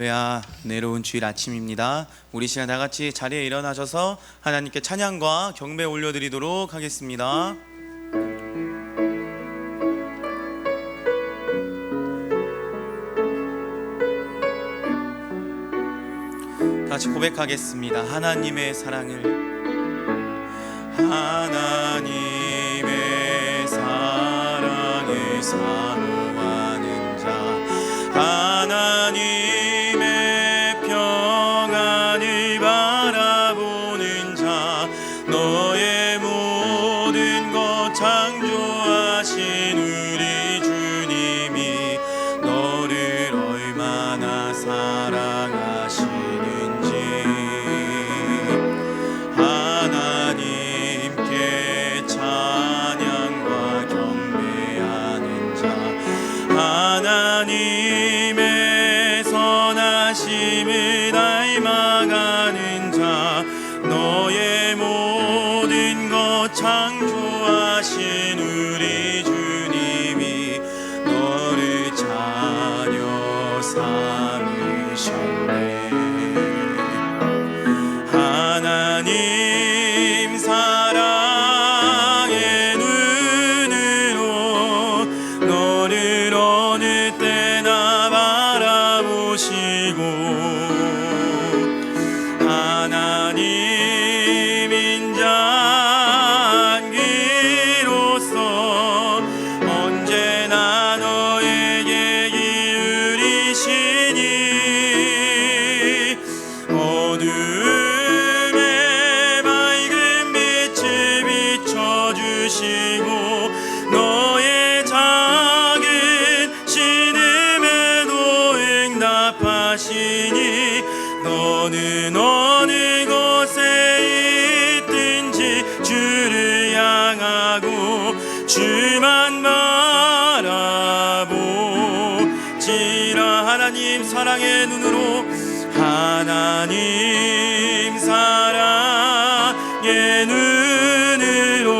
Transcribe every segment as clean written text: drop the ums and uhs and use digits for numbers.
할렐루야, 내려온 주일 아침입니다. 우리 시간 다 같이 자리에 일어나셔서 하나님께 찬양과 경배 올려드리도록 하겠습니다. 다시 고백하겠습니다. 하나님의 사랑을, 하나님의 사랑을 사모하는 자, 하나님의 평안을 바라보는 자, 너의 모든 것 창조하신 우리 주님이 너를 얼마나 사랑하시는지 하나님께 찬양과 경배하는 자, 하나님의 선하심을 닮아가는 자, 너의 모든 것 창조하신 우리 주님이 너를 자녀 삼으셨네. 하나님 사랑의 눈으로 너를 어느 때나 바라보시고, 하나님 인자한기로서 언제나 너에게 기울이시니 어둠에 밝은 빛을 비춰주시고 너의 작은 신음에도 응답하시니 너는 어느 곳에 있든지 주를 향하고 주만 바라보지라. 하나님 사랑의 눈으로, 하나님 사랑의 눈으로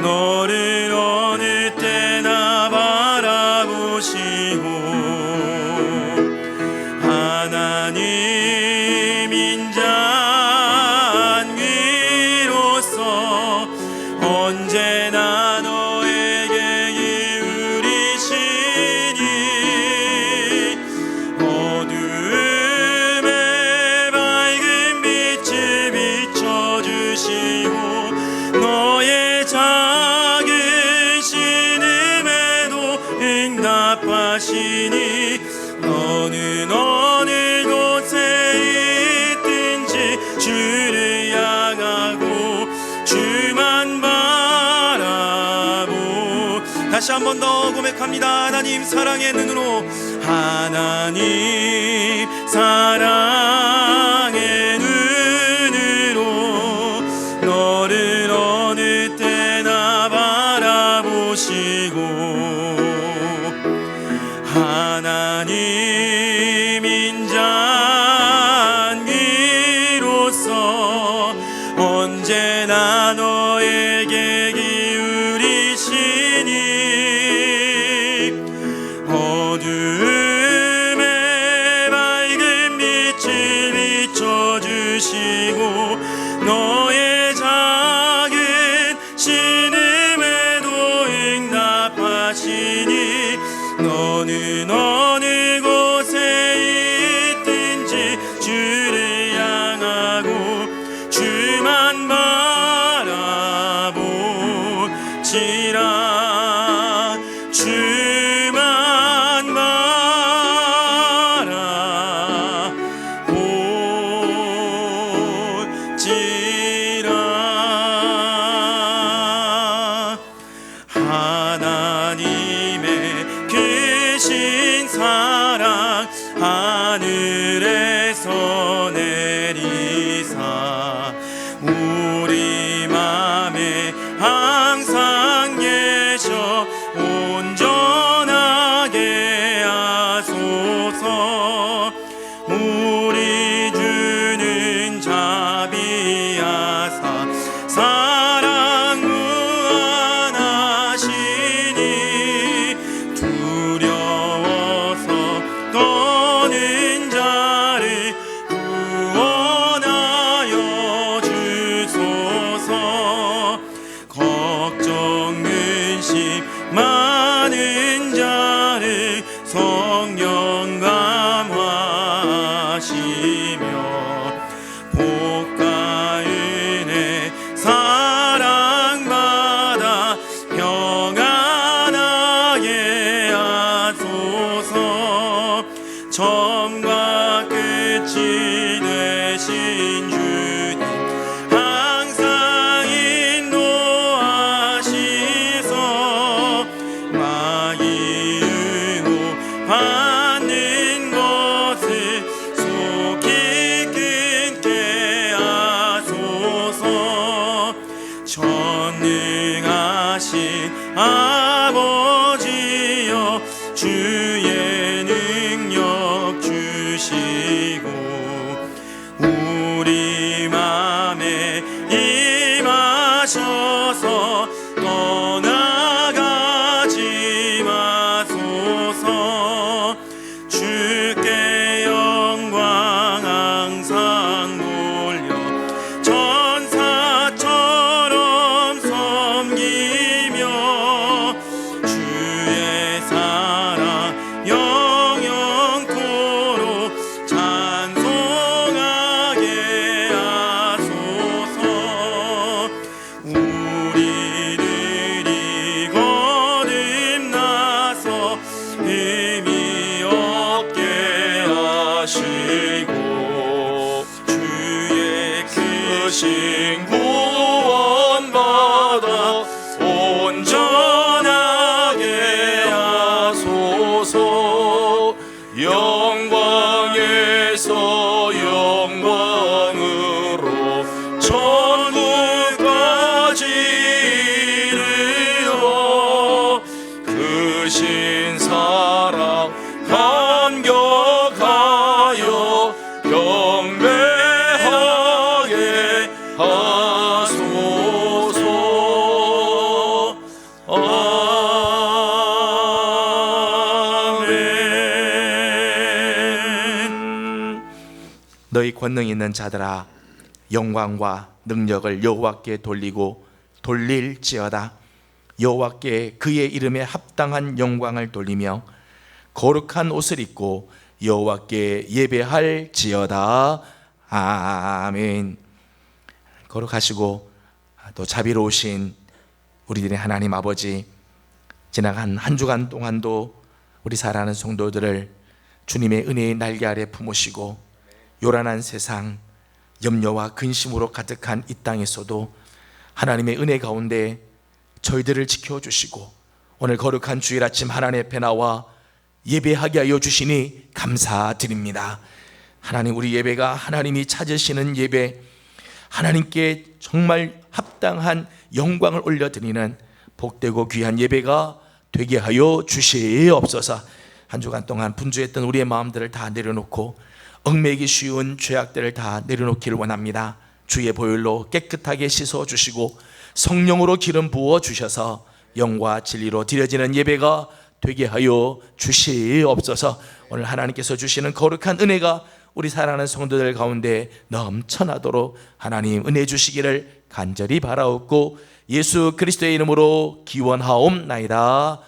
너를 어느 때나 바라보시고, 하나님 인자한기로서 언제나 너에게 기울이시니 어둠에 밝은 빛을 비춰주시고 너의 작은 신음에도 응답하시니 너는 어느 곳에 있든지 주를 향하고 주만 바라보. 다시 한 번 더 고백합니다. 하나님 사랑의 눈으로, 하나님 사랑의 눈으로 너를 어느 때나 바라보시고, 하나님 인자한기로서 언제나 너에게 기울이시니 어둠에 밝은 빛을 비춰주시고 너의 작은 신음에도 응답하시니 너는 어느 곳에 있든지 주를 향하고 주만 바라보지라. 주만 바라보지라. 하나님의 크신 사랑 하늘에서 내리사 우리 맘에 항상 계셔 온전하게 하소서. 우리 주는 자비하사 사랑 무한하시니 두려워서 떠는 처음과 끝이 되신 주님 항상 인도하시소 마귀 유혹받는 것을 속히 끊게 하소서 전능하신 아버지여 주의 능력 주시고 우리 맘에 임하셔서 떠나가지 마소서 주께 영광 항상 돌려 천사처럼 섬기며 주의 사랑 영영토록 찬송하게 하소서 우리들이 거듭나서 힘이 없게 하시고 주의 크신 구원받아 온전하게 하소서 영광에서 영광으로 천국까지 이르러 크신 사랑 감격하여 경배하게 하소서 아멘. 너희 권능 있는 자들아 영광과 능력을 여호와께 돌리고 돌릴지어다. 여호와께 그의 이름에 합당한 영광을 돌리며 거룩한 옷을 입고 여호와께 예배할지어다. 아멘. 거룩하시고 또 자비로우신 우리들의 하나님 아버지, 지나간 한 주간 동안도 우리 사랑하는 성도들을 주님의 은혜의 날개 아래 품으시고 요란한 세상, 염려와 근심으로 가득한 이 땅에서도 하나님의 은혜 가운데 저희들을 지켜주시고 오늘 거룩한 주일 아침 하나님 앞에 나와 예배하게 하여 주시니 감사드립니다. 하나님, 우리 예배가 하나님이 찾으시는 예배, 하나님께 정말 합당한 영광을 올려드리는 복되고 귀한 예배가 되게 하여 주시옵소서. 한 주간 동안 분주했던 우리의 마음들을 다 내려놓고 얽매이기 쉬운 죄악들을 다 내려놓기를 원합니다. 주의 보혈로 깨끗하게 씻어주시고 성령으로 기름 부어주셔서 영과 진리로 드려지는 예배가 되게 하여 주시옵소서. 오늘 하나님께서 주시는 거룩한 은혜가 우리 사랑하는 성도들 가운데 넘쳐나도록 하나님 은혜 주시기를 간절히 바라옵고 예수 그리스도의 이름으로 기원하옵나이다.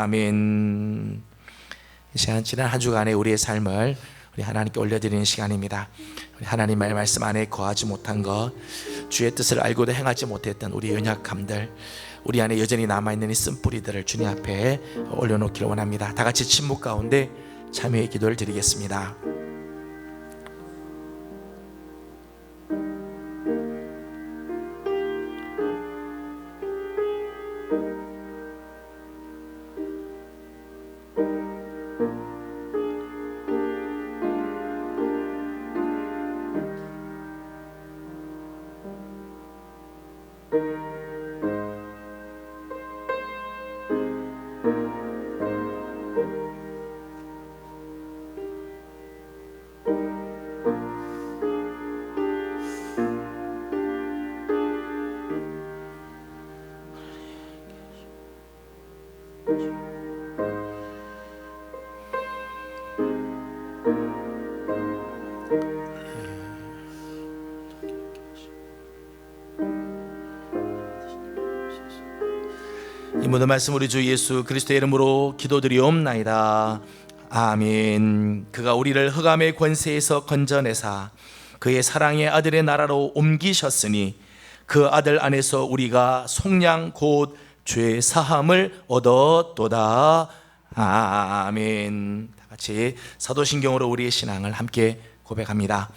아멘. 이 시간 지난 한 주간의 우리의 삶을 우리 하나님께 올려드리는 시간입니다. 우리 하나님 말씀 안에 거하지 못한 것, 주의 뜻을 알고도 행하지 못했던 우리 연약함들, 우리 안에 여전히 남아있는 이 쓴뿌리들을 주님 앞에 올려놓기를 원합니다. 다 같이 침묵 가운데 참여의 기도를 드리겠습니다. 이 모든 말씀 우리 주 예수 그리스도의 이름으로 기도드리옵나이다. 아멘. 그가 우리를 흑암의 권세에서 건져내사 그의 사랑의 아들의 나라로 옮기셨으니 그 아들 안에서 우리가 속량 곧 죄 사함을 얻었도다. 아멘. 다 같이 사도신경으로 우리의 신앙을 함께 고백합니다.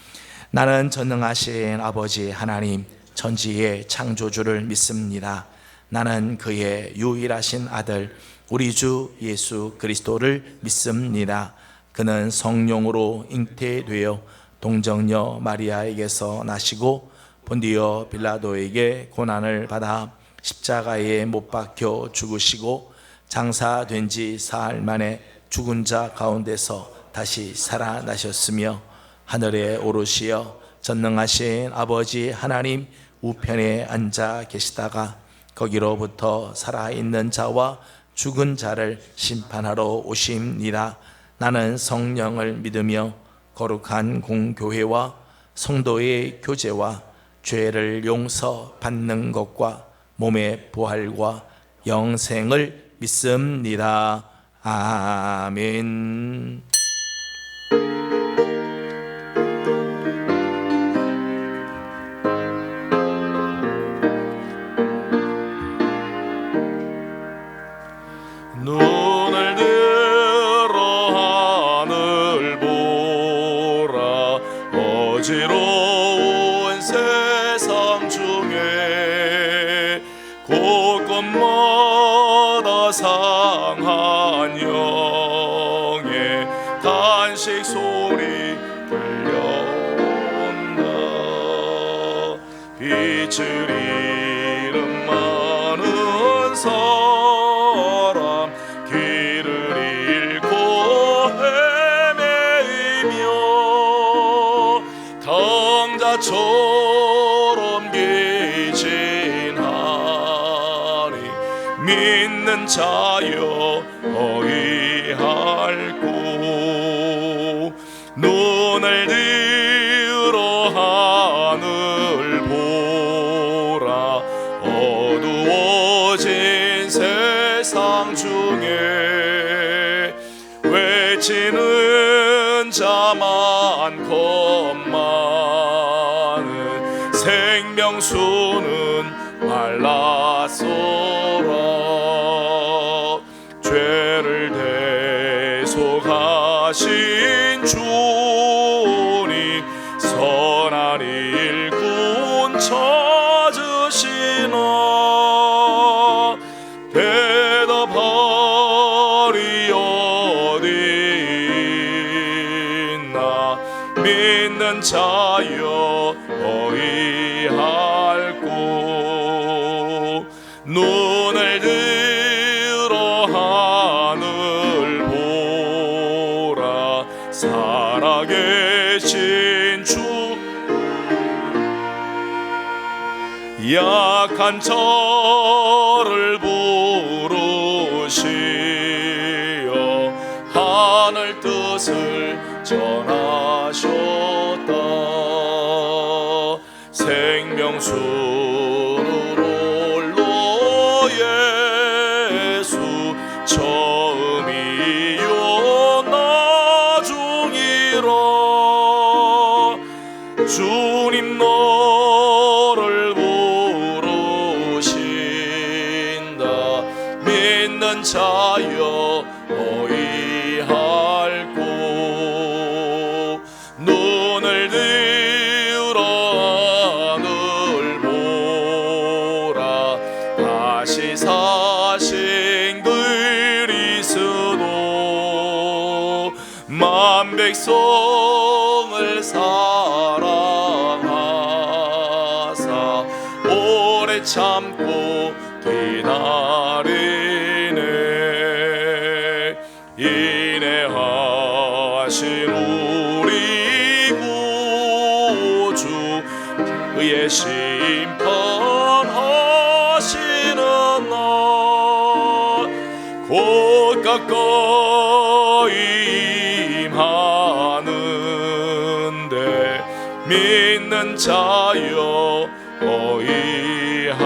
나는 전능하신 아버지 하나님 천지의 창조주를 믿습니다. 나는 그의 유일하신 아들 우리 주 예수 그리스도를 믿습니다. 그는 성령으로 잉태되어 동정녀 마리아에게서 나시고 본디오 빌라도에게 고난을 받아 십자가에 못 박혀 죽으시고 장사된 지 사흘 만에 죽은 자 가운데서 다시 살아나셨으며 하늘에 오르시어 전능하신 아버지 하나님 우편에 앉아 계시다가 거기로부터 살아있는 자와 죽은 자를 심판하러 오심니라. 나는 성령을 믿으며 거룩한 공교회와 성도의 교제와 죄를 용서받는 것과 몸의 부활과 영생을 믿습니다. 아멘. 눈을 들어 하늘 보라. 어지러운 세상 중에 곳곳마다 상한 영의 탄식 소리 들려온다. 빛을 잃은 많은 사람 길을 잃고 헤매이며 당자처럼 기진하리. 믿는 자여 어이할꼬. 눈을 들어 하늘 보라. 어두워진 세상 중에 외치는 자 많건만은 생명수는 말랐소라. 죄를 대속하신 주니 선한 일꾼 찾으시나. 대답하리 어디 있나. 믿는 자여 어이할꼬. 눈을 들어 하늘 보라. 살아계신 주 약한 저를 부르시어 하늘 뜻을 전하셨다. 생명수로 홀로 예수 처음이요 나중이라. 주님 너를 부르신다. 믿는 자여 어이할꼬. 눈을 들어 하늘 보라. 다시 사신 그리스도 만 백성을 사랑하사 오래 참고 기다리네. 인내하신 우리 구주 그의 심판하시는 날 곧 가까이 임하는데 믿는 자여 어이할꼬.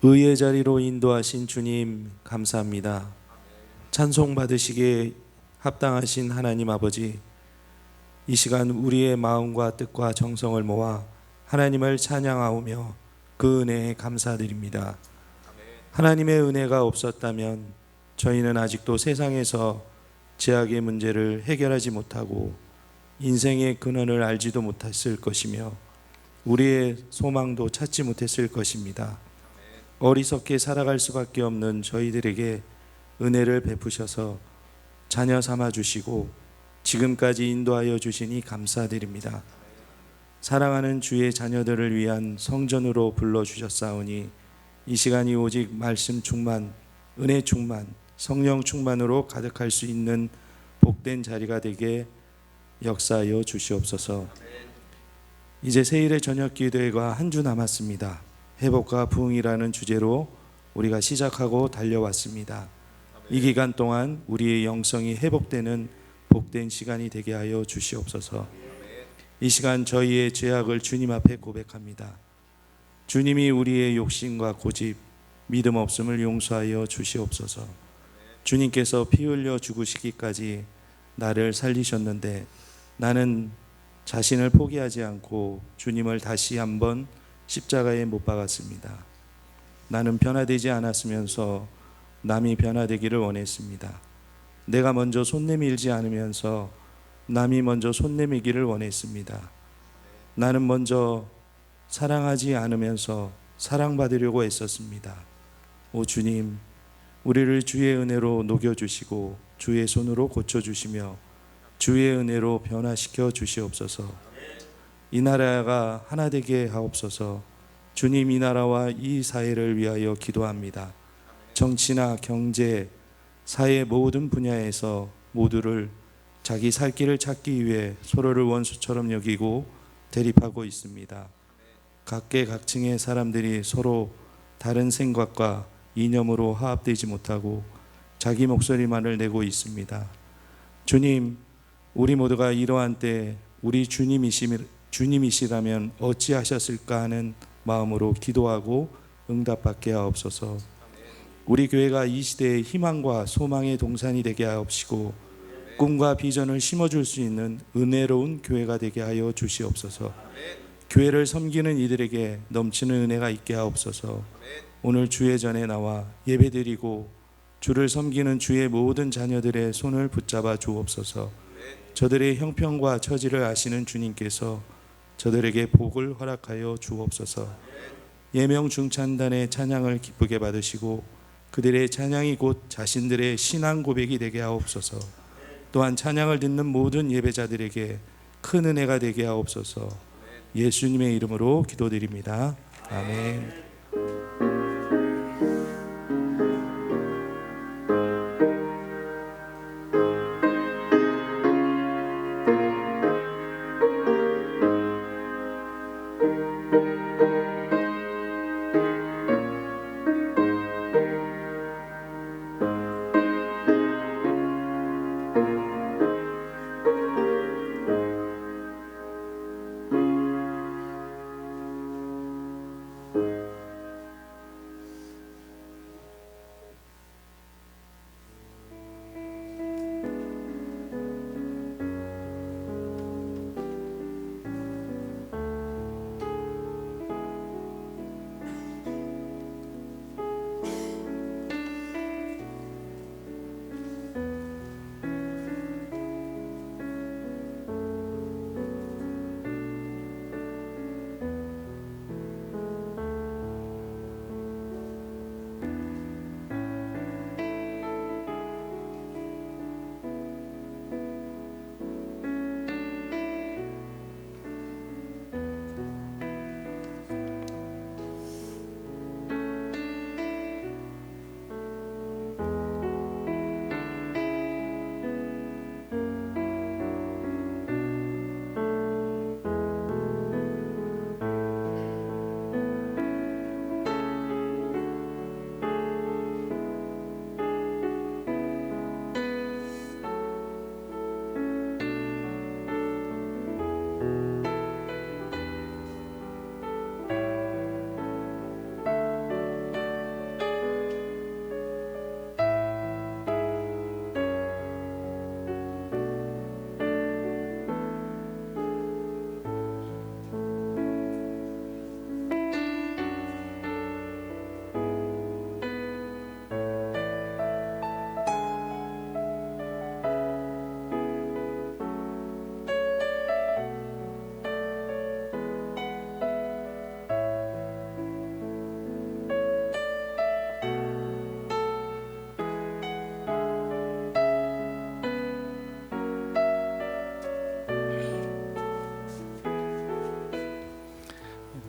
의의 자리로 인도하신 주님 감사합니다. 찬송 받으시기에 합당하신 하나님 아버지, 이 시간 우리의 마음과 뜻과 정성을 모아 하나님을 찬양하오며 그 은혜에 감사드립니다. 하나님의 은혜가 없었다면 저희는 아직도 세상에서 죄악의 문제를 해결하지 못하고 인생의 근원을 알지도 못했을 것이며 우리의 소망도 찾지 못했을 것입니다. 어리석게 살아갈 수밖에 없는 저희들에게 은혜를 베푸셔서 자녀 삼아 주시고 지금까지 인도하여 주시니 감사드립니다. 사랑하는 주의 자녀들을 위한 성전으로 불러주셨사오니 이 시간이 오직 말씀 충만, 은혜 충만, 성령 충만으로 가득할 수 있는 복된 자리가 되게 역사하여 주시옵소서. 이제 새일의 저녁 기도회가 한 주 남았습니다. 회복과 부흥이라는 주제로 우리가 시작하고 달려왔습니다. 이 기간 동안 우리의 영성이 회복되는 복된 시간이 되게 하여 주시옵소서. 이 시간 저희의 죄악을 주님 앞에 고백합니다. 주님이 우리의 욕심과 고집, 믿음 없음을 용서하여 주시옵소서. 주님께서 피 흘려 죽으시기까지 나를 살리셨는데 나는 자신을 포기하지 않고 주님을 다시 한번 십자가에 못 박았습니다. 나는 변화되지 않았으면서 남이 변화되기를 원했습니다. 내가 먼저 손 내밀지 않으면서 남이 먼저 손 내밀기를 원했습니다. 나는 먼저 사랑하지 않으면서 사랑받으려고 애썼습니다. 오 주님, 우리를 주의 은혜로 녹여주시고 주의 손으로 고쳐주시며 주의 은혜로 변화시켜 주시옵소서. 이 나라가 하나 되게 하옵소서. 주님, 이 나라와 이 사회를 위하여 기도합니다. 정치나 경제, 사회 모든 분야에서 모두를 자기 살 길을 찾기 위해 서로를 원수처럼 여기고 대립하고 있습니다. 각계각층의 사람들이 서로 다른 생각과 이념으로 화합되지 못하고 자기 목소리만을 내고 있습니다. 주님, 우리 모두가 이러한 때 우리 주님이시라면 어찌하셨을까 하는 마음으로 기도하고 응답받게 하옵소서. 우리 교회가 이 시대의 희망과 소망의 동산이 되게 하옵시고 꿈과 비전을 심어줄 수 있는 은혜로운 교회가 되게 하여 주시옵소서. 교회를 섬기는 이들에게 넘치는 은혜가 있게 하옵소서. 오늘 주의 전에 나와 예배드리고 주를 섬기는 주의 모든 자녀들의 손을 붙잡아 주옵소서. 저들의 형편과 처지를 아시는 주님께서 저들에게 복을 허락하여 주옵소서. 예명 중찬단의 찬양을 기쁘게 받으시고 그들의 찬양이 곧 자신들의 신앙 고백이 되게 하옵소서. 또한 찬양을 듣는 모든 예배자들에게 큰 은혜가 되게 하옵소서. 예수님의 이름으로 기도드립니다. 아멘.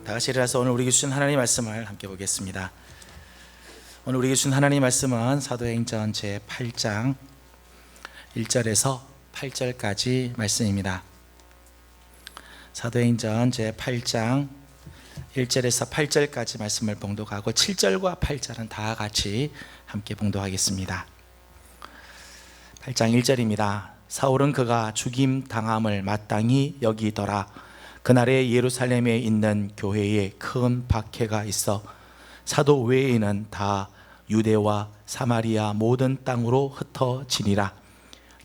다 같이 일어나서 오늘 우리에게 주신 하나님의 말씀을 함께 보겠습니다. 오늘 우리에게 주신 하나님의 말씀은 사도행전 제8장 1절에서 8절까지 말씀입니다. 사도행전 제8장 1절에서 8절까지 말씀을 봉독하고 7절과 8절은 다 같이 함께 봉독하겠습니다. 8장 1절입니다. 사울은 그가 죽임 당함을 마땅히 여기더라. 그날에 예루살렘에 있는 교회에 큰 박해가 있어 사도 외에는 다 유대와 사마리아 모든 땅으로 흩어지니라.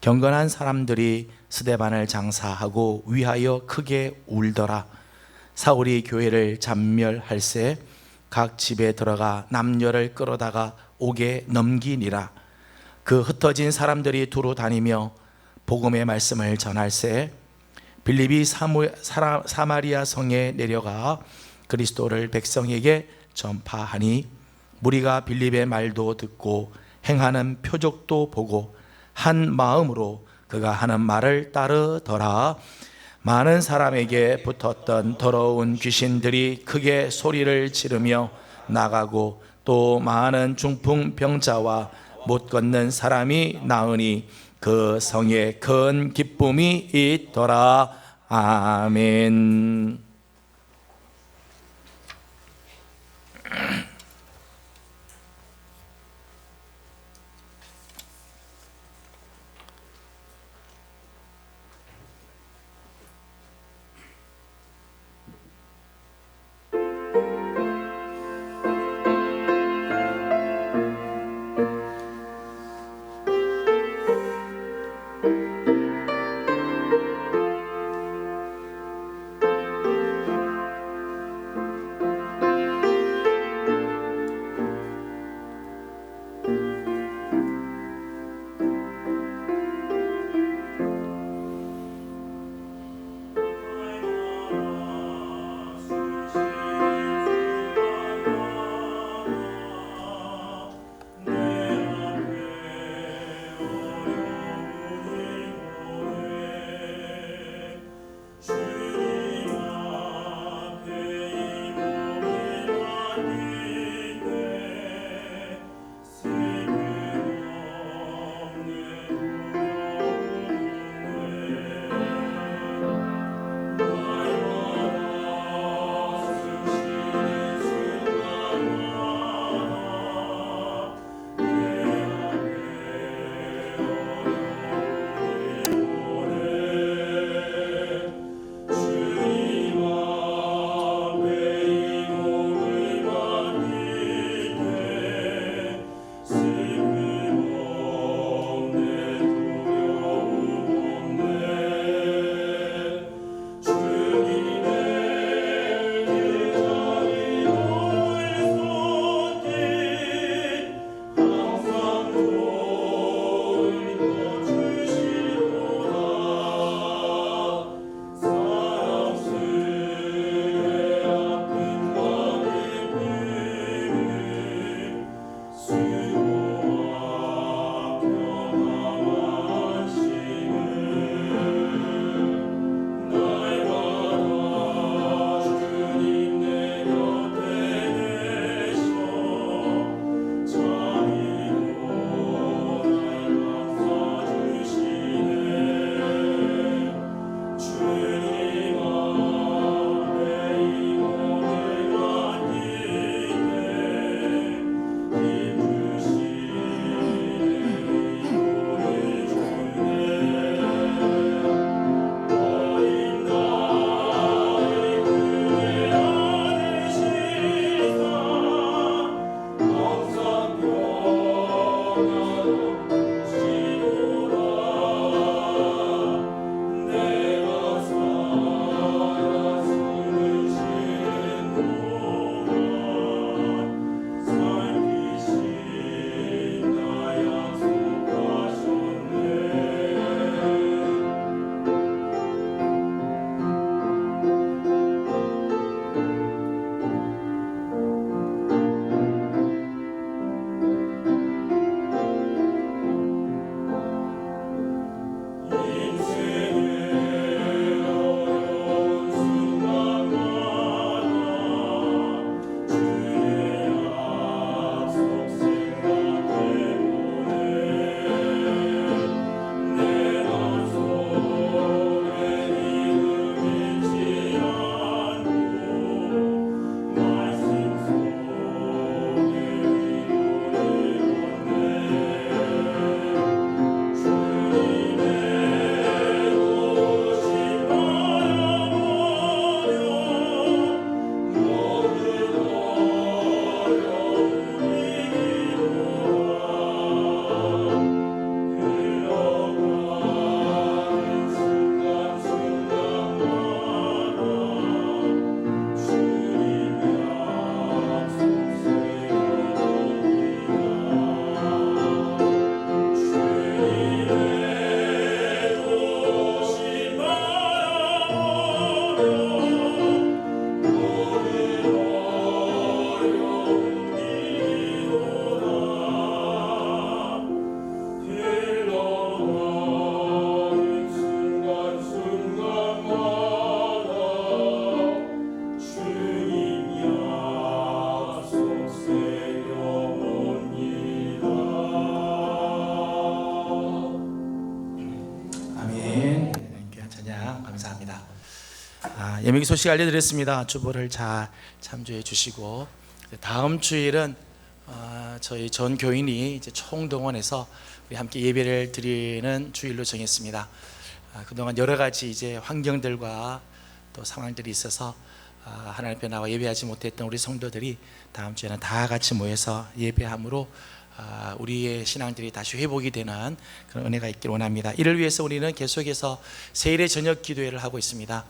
경건한 사람들이 스데반을 장사하고 위하여 크게 울더라. 사울이 교회를 잔멸할새 각 집에 들어가 남녀를 끌어다가 옥에 넘기니라. 그 흩어진 사람들이 두루 다니며 복음의 말씀을 전할새 빌립이 사마리아 성에 내려가 그리스도를 백성에게 전파하니 무리가 빌립의 말도 듣고 행하는 표적도 보고 한 마음으로 그가 하는 말을 따르더라. 많은 사람에게 붙었던 더러운 귀신들이 크게 소리를 지르며 나가고 또 많은 중풍병자와 못 걷는 사람이 나으니 그 성에 큰 기쁨이 있더라. 아멘. 예명기 소식 알려드렸습니다. 주보를 잘 참조해 주시고 다음 주일은 저희 전 교인이 이제 총동원해서 우리 함께 예배를 드리는 주일로 정했습니다. 그동안 여러 가지 이제 환경들과 또 상황들이 있어서 하나님 앞에 나와 예배하지 못했던 우리 성도들이 다음 주에는 다 같이 모여서 예배함으로 우리의 신앙들이 다시 회복이 되는 그런 은혜가 있기를 원합니다. 이를 위해서 우리는 계속해서 세일의 저녁 기도회를 하고 있습니다.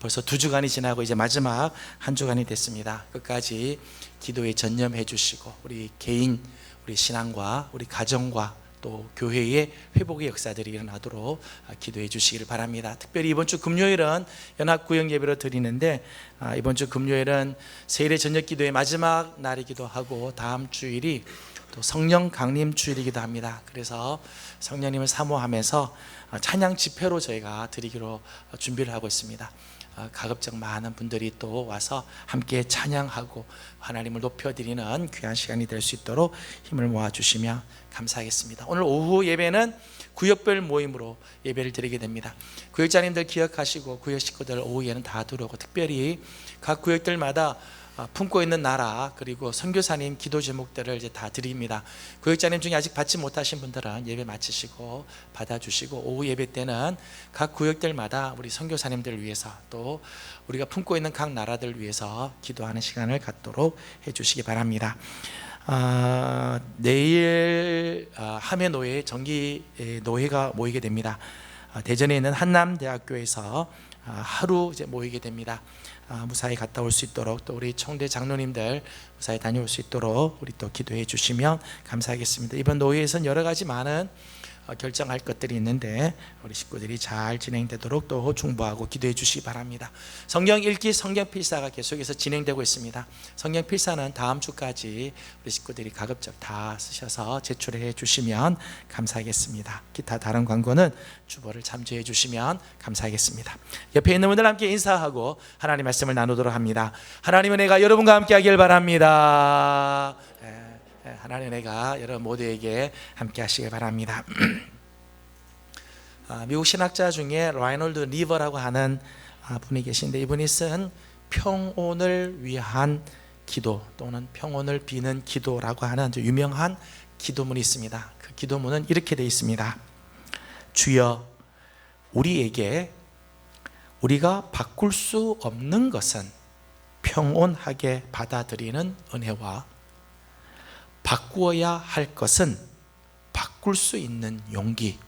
벌써 2주간이 지나고 이제 마지막 한 주간이 됐습니다. 끝까지 기도에 전념해 주시고 우리 개인, 우리 신앙과 우리 가정과 또 교회의 회복의 역사들이 일어나도록 기도해 주시기를 바랍니다. 특별히 이번 주 금요일은 연합구역 예배로 드리는데 이번 주 금요일은 세일의 저녁 기도의 마지막 날이기도 하고 다음 주일이 또 성령 강림 주일이기도 합니다. 그래서 성령님을 사모하면서 찬양 집회로 저희가 드리기로 준비를 하고 있습니다. 가급적 많은 분들이 또 와서 함께 찬양하고 하나님을 높여드리는 귀한 시간이 될 수 있도록 힘을 모아주시면 감사하겠습니다. 오늘 오후 예배는 구역별 모임으로 예배를 드리게 됩니다. 구역자님들 기억하시고 구역 식구들 오후에는 다 들어오고 특별히 각 구역들마다 품고 있는 나라 그리고 선교사님 기도 제목들을 이제 다 드립니다. 구역자님 중에 아직 받지 못하신 분들은 예배 마치시고 받아주시고 오후 예배 때는 각 구역들마다 우리 선교사님들을 위해서 또 우리가 품고 있는 각 나라들을 위해서 기도하는 시간을 갖도록 해주시기 바랍니다. 내일 함해노예 정기 노회가 모이게 됩니다. 대전에 있는 한남대학교에서 하루 이제 모이게 됩니다. 무사히 갔다 올 수 있도록 또 우리 총대 장로님들 무사히 다녀올 수 있도록 우리 또 기도해 주시면 감사하겠습니다. 이번 노회에서는 여러 가지 많은 결정할 것들이 있는데 우리 식구들이 잘 진행되도록 또 중보하고 기도해 주시기 바랍니다. 성경 읽기 성경 필사가 계속해서 진행되고 있습니다. 성경 필사는 다음 주까지 우리 식구들이 가급적 다 쓰셔서 제출해 주시면 감사하겠습니다. 기타 다른 광고는 주보를 참조해 주시면 감사하겠습니다. 옆에 있는 분들 함께 인사하고 하나님 말씀을 나누도록 합니다. 하나님의 은혜가 여러분과 함께 하길 바랍니다. 하나님의 은혜가 여러분 모두에게 함께 하시길 바랍니다. 미국 신학자 중에 라이놀드 리버라고 하는 분이 계신데 이분이 쓴 평온을 위한 기도 또는 평온을 비는 기도라고 하는 유명한 기도문이 있습니다. 그 기도문은 이렇게 되어 있습니다. 주여 우리에게 우리가 바꿀 수 없는 것은 평온하게 받아들이는 은혜와 바꾸어야 할 것은 바꿀 수 있는 용기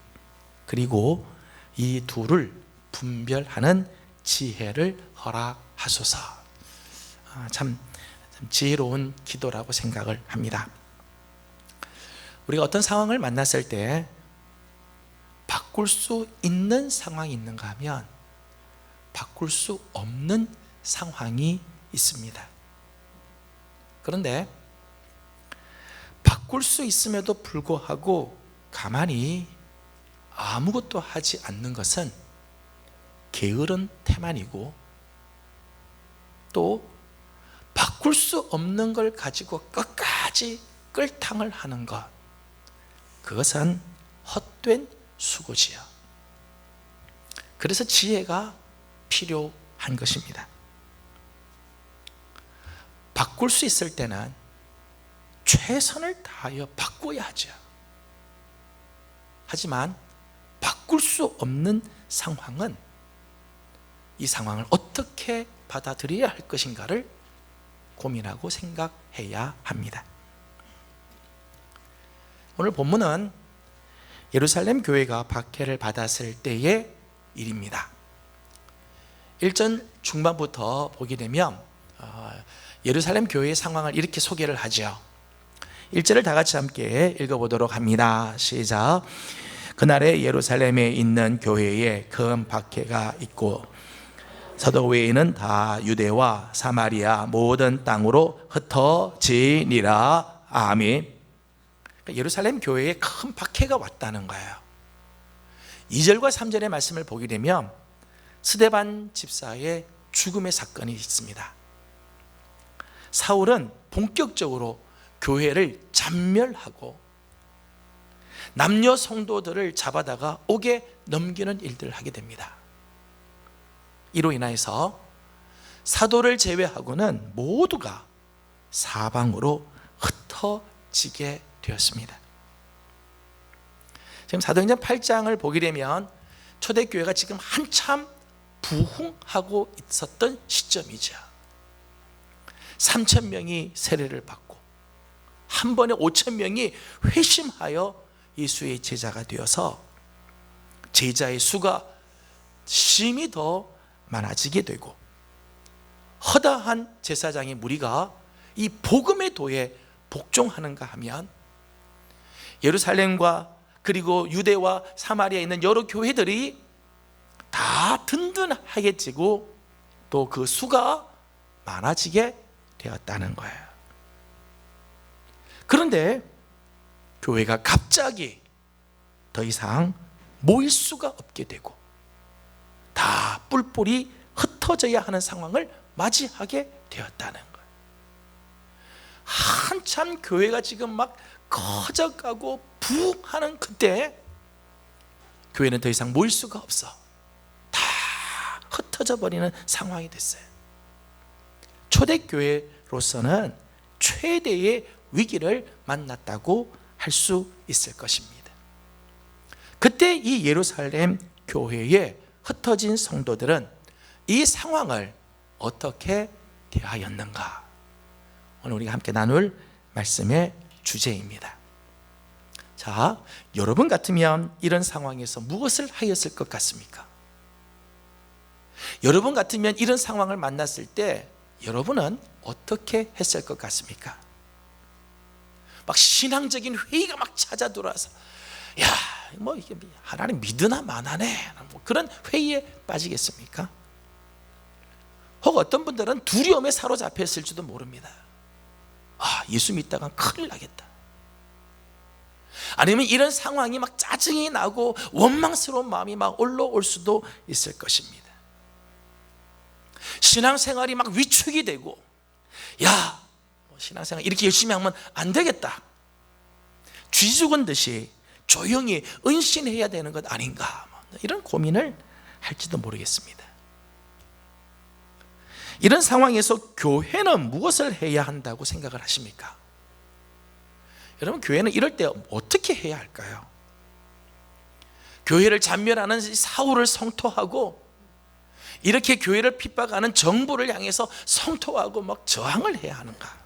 그리고 이 둘을 분별하는 지혜를 허락하소서. 참 지혜로운 기도라고 생각을 합니다. 우리가 어떤 상황을 만났을 때 바꿀 수 있는 상황이 있는가 하면 바꿀 수 없는 상황이 있습니다. 그런데 바꿀 수 있음에도 불구하고 가만히 아무것도 하지 않는 것은 게으른 태만이고 또 바꿀 수 없는 걸 가지고 끝까지 끌탕을 하는 것 그것은 헛된 수고지요. 그래서 지혜가 필요한 것입니다. 바꿀 수 있을 때는 최선을 다하여 바꿔야 하죠. 하지만 바꿀 수 없는 상황은 이 상황을 어떻게 받아들여야 할 것인가를 고민하고 생각해야 합니다. 오늘 본문은 예루살렘 교회가 박해를 받았을 때의 일입니다. 1절 중반부터 보게 되면 예루살렘 교회의 상황을 이렇게 소개를 하죠. 1절을 다 같이 함께 읽어보도록 합니다. 시작. 그날에 예루살렘에 있는 교회에 큰 박해가 있고 서도 외에는 다 유대와 사마리아 모든 땅으로 흩어지니라. 아멘. 예루살렘 교회에 큰 박해가 왔다는 거예요. 2절과 3절의 말씀을 보게 되면 스데반 집사의 죽음의 사건이 있습니다. 사울은 본격적으로 교회를 잔멸하고 남녀 성도들을 잡아다가 옥에 넘기는 일들을 하게 됩니다. 이로 인하여서 사도를 제외하고는 모두가 사방으로 흩어지게 되었습니다. 지금 사도행전 8장을 보게 되면 초대교회가 지금 한참 부흥하고 있었던 시점이죠. 3,000명이 세례를 받고 한 번에 5,000명이 회심하여 예수의 제자가 되어서 제자의 수가 심히 더 많아지게 되고 허다한 제사장의 무리가 이 복음의 도에 복종하는가 하면 예루살렘과 그리고 유대와 사마리아에 있는 여러 교회들이 다 든든하게 지고 또 그 수가 많아지게 되었다는 거예요. 그런데 교회가 갑자기 더 이상 모일 수가 없게 되고 다 뿔뿔이 흩어져야 하는 상황을 맞이하게 되었다는 거예요. 한참 교회가 지금 막 커져가고 부흥하는 그때 교회는 더 이상 모일 수가 없어. 다 흩어져 버리는 상황이 됐어요. 초대교회로서는 최대의 위기를 만났다고 할 수 있을 것입니다. 그때 이 예루살렘 교회에 흩어진 성도들은 이 상황을 어떻게 대하였는가? 오늘 우리가 함께 나눌 말씀의 주제입니다. 자, 여러분 같으면 이런 상황에서 무엇을 하였을 것 같습니까? 여러분 같으면 이런 상황을 만났을 때 여러분은 어떻게 했을 것 같습니까? 막 신앙적인 회의가 막 찾아 들어와서 야, 뭐 이게 하나님 믿으나 마나네, 뭐 그런 회의에 빠지겠습니까? 혹 어떤 분들은 두려움에 사로잡혔을지도 모릅니다. 아, 예수 믿다가 큰일 나겠다. 아니면 이런 상황이 막 짜증이 나고 원망스러운 마음이 막 올라올 수도 있을 것입니다. 신앙생활이 막 위축이 되고 야, 신앙생활 이렇게 열심히 하면 안 되겠다. 쥐 죽은 듯이 조용히 은신해야 되는 것 아닌가, 이런 고민을 할지도 모르겠습니다. 이런 상황에서 교회는 무엇을 해야 한다고 생각을 하십니까? 여러분, 교회는 이럴 때 어떻게 해야 할까요? 교회를 잔멸하는 사울을 성토하고 이렇게 교회를 핍박하는 정부를 향해서 성토하고 막 저항을 해야 하는가?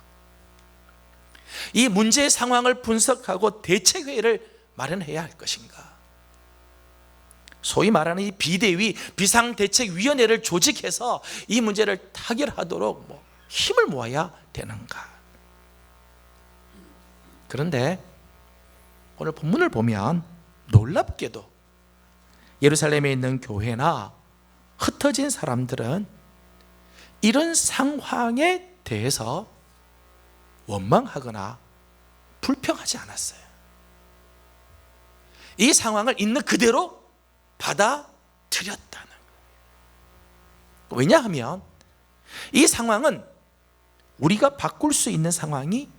이 문제의 상황을 분석하고 대책회의를 마련해야 할 것인가? 소위 말하는 이 비대위 비상대책위원회를 조직해서 이 문제를 타결하도록 힘을 모아야 되는가? 그런데 오늘 본문을 보면 놀랍게도 예루살렘에 있는 교회나 흩어진 사람들은 이런 상황에 대해서 원망하거나 불평하지 않았어요. 이 상황을 있는 그대로 받아들였다는 거예요. 왜냐하면 이 상황은 우리가 바꿀 수 있는 상황이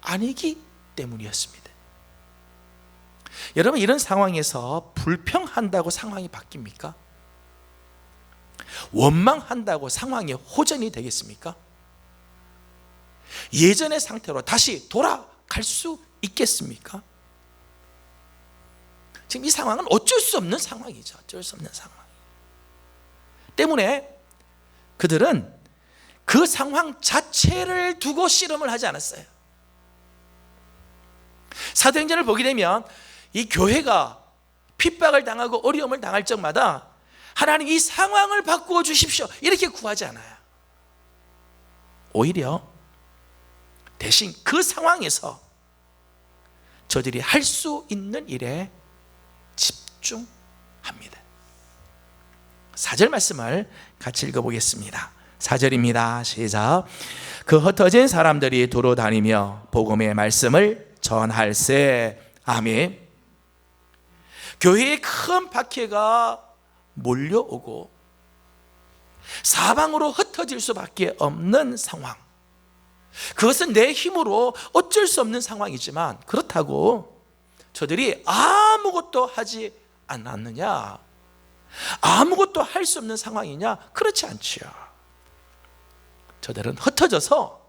아니기 때문이었습니다. 여러분, 이런 상황에서 불평한다고 상황이 바뀝니까? 원망한다고 상황이 호전이 되겠습니까? 예전의 상태로 다시 돌아갈 수 있겠습니까? 지금 이 상황은 어쩔 수 없는 상황이죠. 어쩔 수 없는 상황 때문에 그들은 그 상황 자체를 두고 씨름을 하지 않았어요. 사도행전을 보게 되면 이 교회가 핍박을 당하고 어려움을 당할 적마다 하나님 이 상황을 바꾸어 주십시오 이렇게 구하지 않아요. 오히려 대신 그 상황에서 저들이 할 수 있는 일에 집중합니다. 4절 말씀을 같이 읽어보겠습니다. 4절입니다. 시작. 그 흩어진 사람들이 두루 다니며 복음의 말씀을 전할세. 아멘. 교회에 큰 박해가 몰려오고 사방으로 흩어질 수밖에 없는 상황, 그것은 내 힘으로 어쩔 수 없는 상황이지만 그렇다고 저들이 아무것도 하지 않았느냐, 아무것도 할 수 없는 상황이냐? 그렇지 않지요. 저들은 흩어져서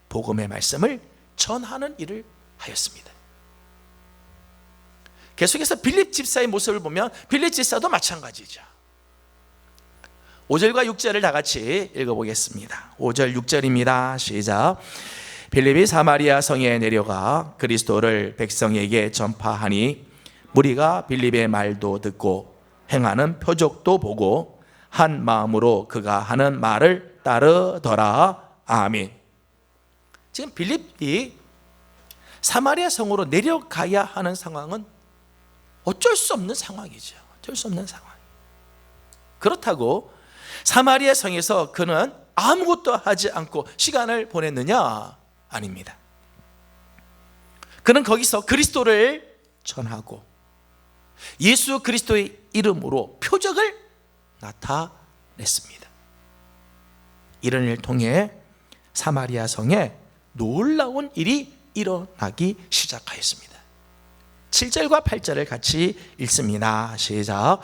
복음의 말씀을 전하는 일을 하였습니다. 계속해서 빌립 집사의 모습을 보면 빌립 집사도 마찬가지죠. 5절과 6절을 다 같이 읽어보겠습니다. 5절 6절입니다. 시작. 빌립이 사마리아 성에 내려가 그리스도를 백성에게 전파하니 무리가 빌립의 말도 듣고 행하는 표적도 보고 한 마음으로 그가 하는 말을 따르더라. 아멘. 지금 빌립이 사마리아 성으로 내려가야 하는 상황은 어쩔 수 없는 상황이죠. 어쩔 수 없는 상황. 그렇다고 사마리아 성에서 그는 아무것도 하지 않고 시간을 보냈느냐? 아닙니다. 그는 거기서 그리스도를 전하고 예수 그리스도의 이름으로 표적을 나타냈습니다. 이런 일을 통해 사마리아 성에 놀라운 일이 일어나기 시작하였습니다. 7절과 8절을 같이 읽습니다. 시작.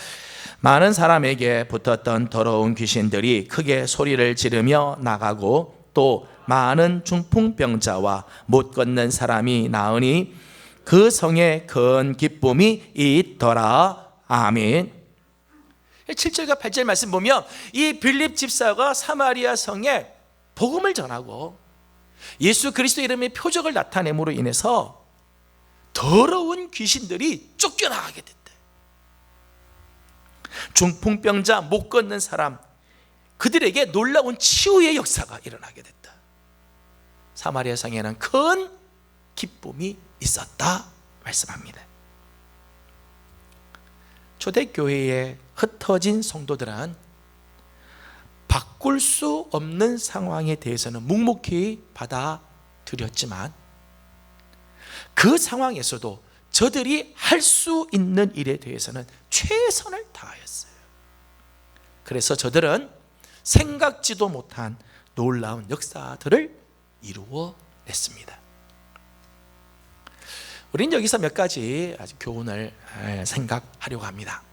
많은 사람에게 붙었던 더러운 귀신들이 크게 소리를 지르며 나가고 또 많은 중풍병자와 못 걷는 사람이 나으니 그 성에 큰 기쁨이 있더라. 아멘. 7절과 8절 말씀 보면 이 빌립 집사가 사마리아 성에 복음을 전하고 예수 그리스도 이름의 표적을 나타냄으로 인해서 더러운 귀신들이 쫓겨나가게 됐다. 중풍병자, 못 걷는 사람, 그들에게 놀라운 치유의 역사가 일어나게 됐다. 사마리아 성에는 큰 기쁨이 있었다 말씀합니다. 초대교회에 흩어진 성도들은 바꿀 수 없는 상황에 대해서는 묵묵히 받아들였지만 그 상황에서도 저들이 할 수 있는 일에 대해서는 최선을 다하였어요. 그래서 저들은 생각지도 못한 놀라운 역사들을 이루어냈습니다. 우리는 여기서 몇 가지 아주 교훈을 생각하려고 합니다.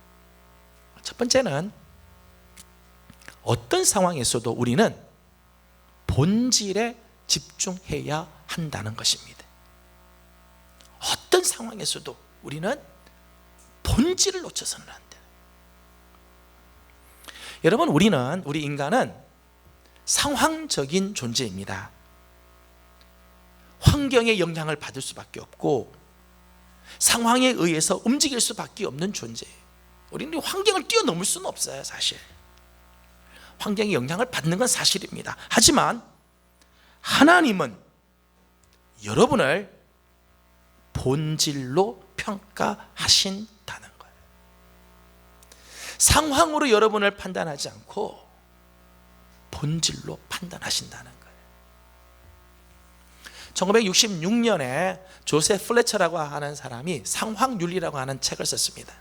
첫 번째는 어떤 상황에서도 우리는 본질에 집중해야 한다는 것입니다. 어떤 상황에서도 우리는 본질을 놓쳐서는 안 돼요. 여러분, 우리 인간은 상황적인 존재입니다. 환경의 영향을 받을 수밖에 없고 상황에 의해서 움직일 수밖에 없는 존재예요. 우리는 환경을 뛰어넘을 수는 없어요. 사실 환경의 영향을 받는 건 사실입니다. 하지만 하나님은 여러분을 본질로 평가하신다는 거예요. 상황으로 여러분을 판단하지 않고 본질로 판단하신다는 거예요. 1966년에 조셉 플래처라고 하는 사람이 상황윤리라고 하는 책을 썼습니다.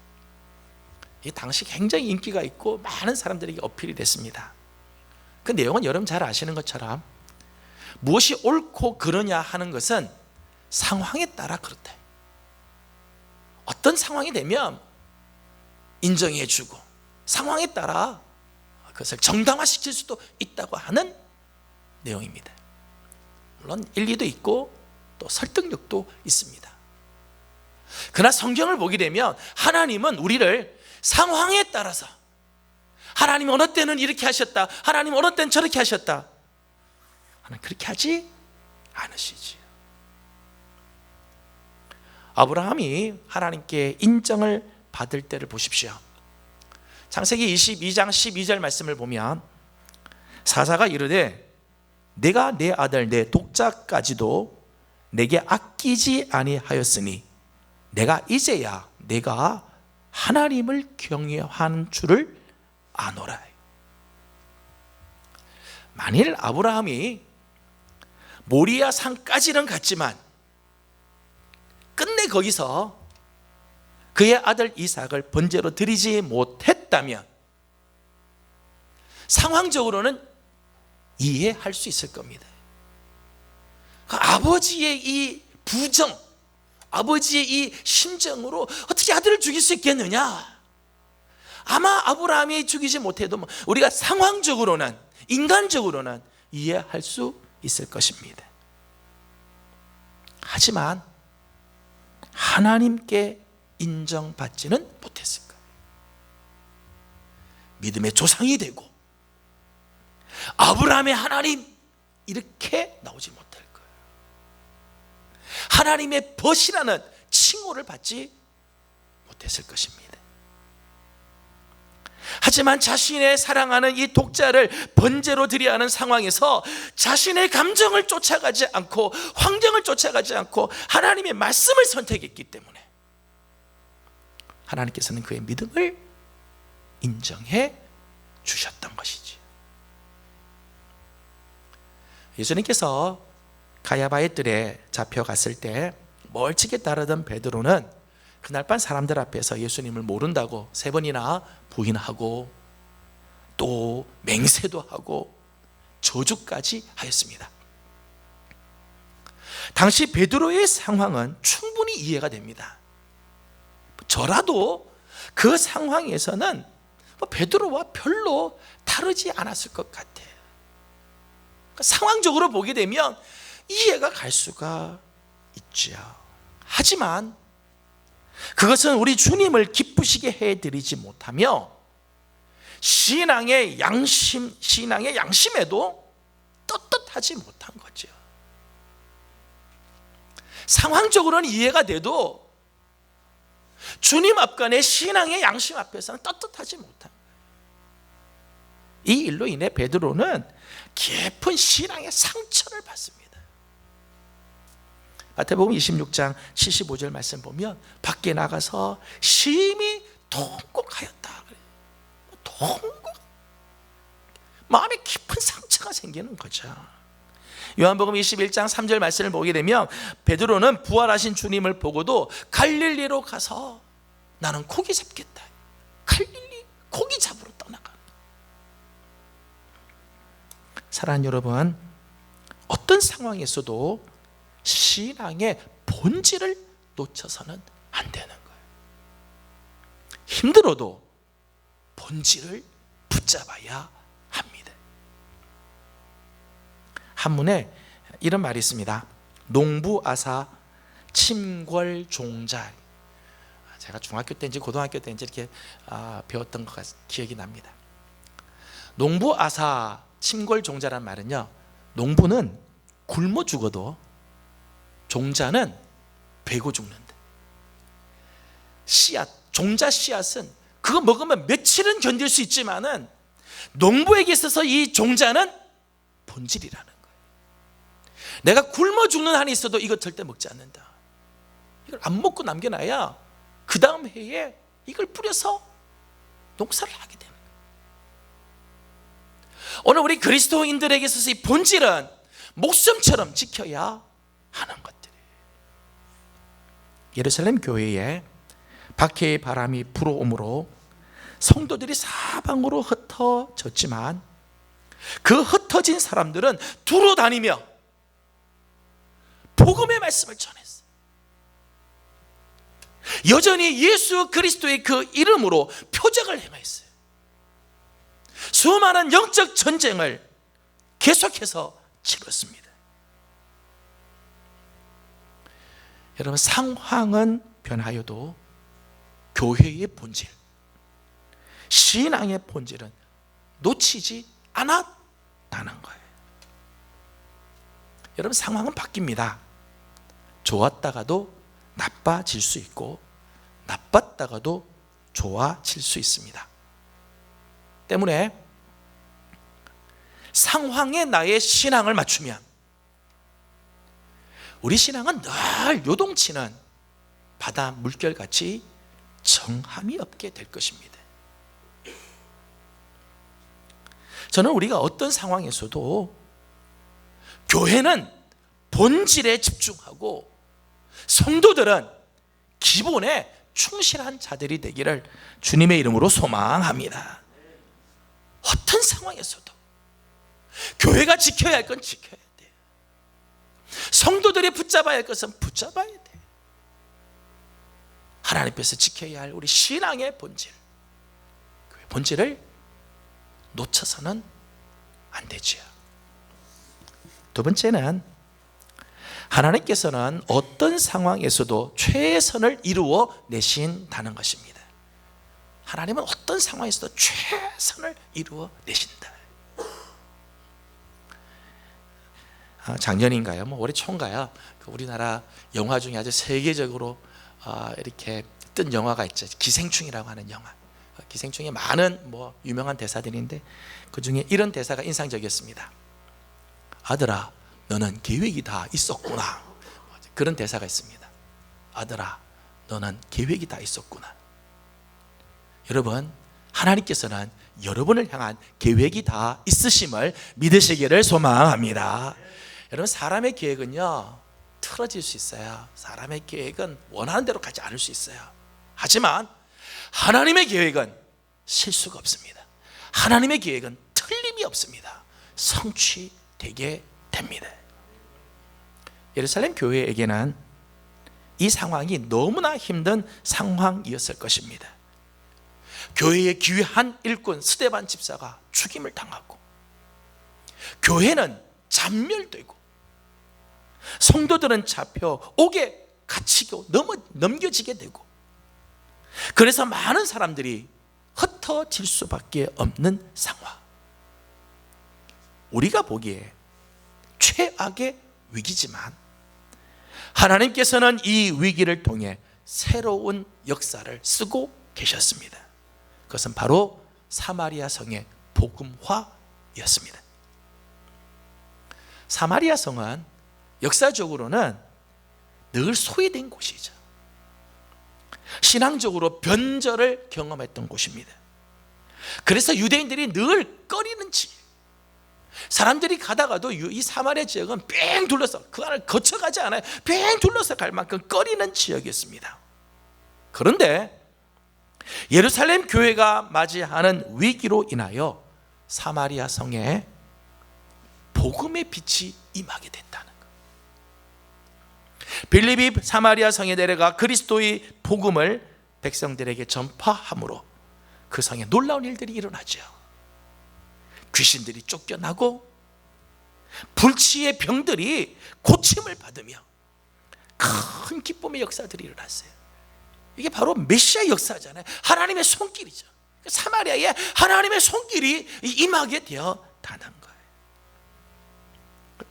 이 당시 굉장히 인기가 있고 많은 사람들에게 어필이 됐습니다. 그 내용은 여러분 잘 아시는 것처럼 무엇이 옳고 그르냐 하는 것은 상황에 따라 그렇다. 어떤 상황이 되면 인정해주고 상황에 따라 그것을 정당화시킬 수도 있다고 하는 내용입니다. 물론 일리도 있고 또 설득력도 있습니다. 그러나 성경을 보게 되면 하나님은 우리를 상황에 따라서 하나님 어느 때는 이렇게 하셨다, 하나님 어느 때는 저렇게 하셨다, 하나님 그렇게 하지 않으시지. 아브라함이 하나님께 인정을 받을 때를 보십시오. 창세기 22장 12절 말씀을 보면 사사가 이르되 내가 내 아들 내 독자까지도 내게 아끼지 아니하였으니 내가 이제야 내가 하나님을 경외하는 줄을 아노라. 만일 아브라함이 모리아 산까지는 갔지만 끝내 거기서 그의 아들 이삭을 번제로 드리지 못했다면 상황적으로는 이해할 수 있을 겁니다. 아버지의 이 부정, 아버지의 이 심정으로 어떻게 아들을 죽일 수 있겠느냐? 아마 아브라함이 죽이지 못해도 우리가 상황적으로는, 인간적으로는 이해할 수 있을 것입니다. 하지만 하나님께 인정받지는 못했을 거예요. 믿음의 조상이 되고 아브라함의 하나님 이렇게 나오지 못할 거예요. 하나님의 벗이라는 칭호를 받지 못했을 것입니다. 하지만 자신의 사랑하는 이 독자를 번제로 드려야 하는 상황에서 자신의 감정을 쫓아가지 않고 환경을 쫓아가지 않고 하나님의 말씀을 선택했기 때문에 하나님께서는 그의 믿음을 인정해 주셨던 것이지. 예수님께서 가야바의 뜰에 잡혀갔을 때 멀찍이 따르던 베드로는 그날 밤 사람들 앞에서 예수님을 모른다고 3번이나 부인하고 또 맹세도 하고 저주까지 하였습니다. 당시 베드로의 상황은 충분히 이해가 됩니다. 저라도 그 상황에서는 베드로와 별로 다르지 않았을 것 같아요. 상황적으로 보게 되면 이해가 갈 수가 있죠. 하지만 그것은 우리 주님을 기쁘시게 해드리지 못하며 신앙의 양심에도 떳떳하지 못한 거죠. 상황적으로는 이해가 돼도 주님 앞과 내 신앙의 양심 앞에서는 떳떳하지 못한 거예요. 이 일로 인해 베드로는 깊은 신앙의 상처를 받습니다. 마태복음 26장 75절 말씀 보면 밖에 나가서 심히 통곡하였다. 통곡, 마음에 깊은 상처가 생기는 거죠. 요한복음 21장 3절 말씀을 보게 되면 베드로는 부활하신 주님을 보고도 갈릴리로 가서 나는 고기 잡겠다. 갈릴리 고기 잡으러 떠나가. 사랑하는 여러분, 어떤 상황에서도 신앙의 본질을 놓쳐서는 안 되는 거예요. 힘들어도 본질을 붙잡아야 합니다. 한문에 이런 말이 있습니다. 농부아사 침궐종자. 제가 중학교 때인지 고등학교 때인지 이렇게 배웠던 것 기억이 납니다. 농부아사 침궐종자란 말은요, 농부는 굶어 죽어도 종자는 베고 죽는다. 씨앗, 종자 씨앗은 그거 먹으면 며칠은 견딜 수 있지만은 농부에게 있어서 이 종자는 본질이라는 거예요. 내가 굶어 죽는 한이 있어도 이거 절대 먹지 않는다. 이걸 안 먹고 남겨놔야 그 다음 해에 이걸 뿌려서 농사를 하게 됩니다. 오늘 우리 그리스도인들에게 있어서 이 본질은 목숨처럼 지켜야 하는 것들이에요. 예루살렘 교회에 박해의 바람이 불어오므로 성도들이 사방으로 흩어졌지만 그 흩어진 사람들은 두루 다니며 복음의 말씀을 전했어요. 여전히 예수 그리스도의 그 이름으로 표적을 행했어요. 수많은 영적 전쟁을 계속해서 치렀습니다. 여러분, 상황은 변하여도 교회의 본질, 신앙의 본질은 놓치지 않았다는 거예요. 여러분, 상황은 바뀝니다. 좋았다가도 나빠질 수 있고 나빴다가도 좋아질 수 있습니다. 때문에 상황에 나의 신앙을 맞추면 우리 신앙은 늘 요동치는 바다 물결같이 정함이 없게 될 것입니다. 저는 우리가 어떤 상황에서도 교회는 본질에 집중하고 성도들은 기본에 충실한 자들이 되기를 주님의 이름으로 소망합니다. 어떤 상황에서도 교회가 지켜야 할 건 지켜야 돼요. 성도들이 붙잡아야 할 것은 붙잡아야 돼요. 하나님께서 지켜야 할 우리 신앙의 본질, 교회 본질을 놓쳐서는 안 되지요. 두 번째는 하나님께서는 어떤 상황에서도 최선을 이루어 내신다는 것입니다. 하나님은 어떤 상황에서도 최선을 이루어 내신다. 작년인가요? 올해 초인가요? 우리나라 영화 중에 아주 세계적으로 이렇게 뜬 영화가 있죠. 기생충이라고 하는 영화. 기생충에 많은 유명한 대사들인데 그 중에 이런 대사가 인상적이었습니다. 아들아, 너는 계획이 다 있었구나. 그런 대사가 있습니다. 아들아, 너는 계획이 다 있었구나. 여러분, 하나님께서는 여러분을 향한 계획이 다 있으심을 믿으시기를 소망합니다. 여러분, 사람의 계획은요 틀어질 수 있어요. 사람의 계획은 원하는 대로 가지 않을 수 있어요. 하지만 하나님의 계획은 실수가 없습니다. 하나님의 계획은 틀림이 없습니다. 성취되게 됩니다. 예루살렘 교회에게는 이 상황이 너무나 힘든 상황이었을 것입니다. 교회의 귀한 일꾼 스데반 집사가 죽임을 당하고, 교회는 잔멸되고, 성도들은 잡혀 옥에 갇히고 넘겨지게 되고, 그래서 많은 사람들이 흩어질 수밖에 없는 상황. 우리가 보기에 최악의 위기지만 하나님께서는 이 위기를 통해 새로운 역사를 쓰고 계셨습니다. 그것은 바로 사마리아 성의 복음화였습니다. 사마리아 성은 역사적으로는 늘 소외된 곳이죠. 신앙적으로 변절을 경험했던 곳입니다. 그래서 유대인들이 늘 꺼리는 지역, 사람들이 가다가도 이 사마리아 지역은 뺑 둘러서 그 안을 거쳐가지 않아요. 뺑 둘러서 갈 만큼 꺼리는 지역이었습니다. 그런데 예루살렘 교회가 맞이하는 위기로 인하여 사마리아 성에 복음의 빛이 임하게 됐다는 것. 빌립이 사마리아 성에 내려가 그리스도의 복음을 백성들에게 전파함으로 그 성에 놀라운 일들이 일어나죠. 귀신들이 쫓겨나고 불치의 병들이 고침을 받으며 큰 기쁨의 역사들이 일어났어요. 이게 바로 메시아 역사잖아요. 하나님의 손길이죠. 사마리아에 하나님의 손길이 임하게 되었다는 거예요.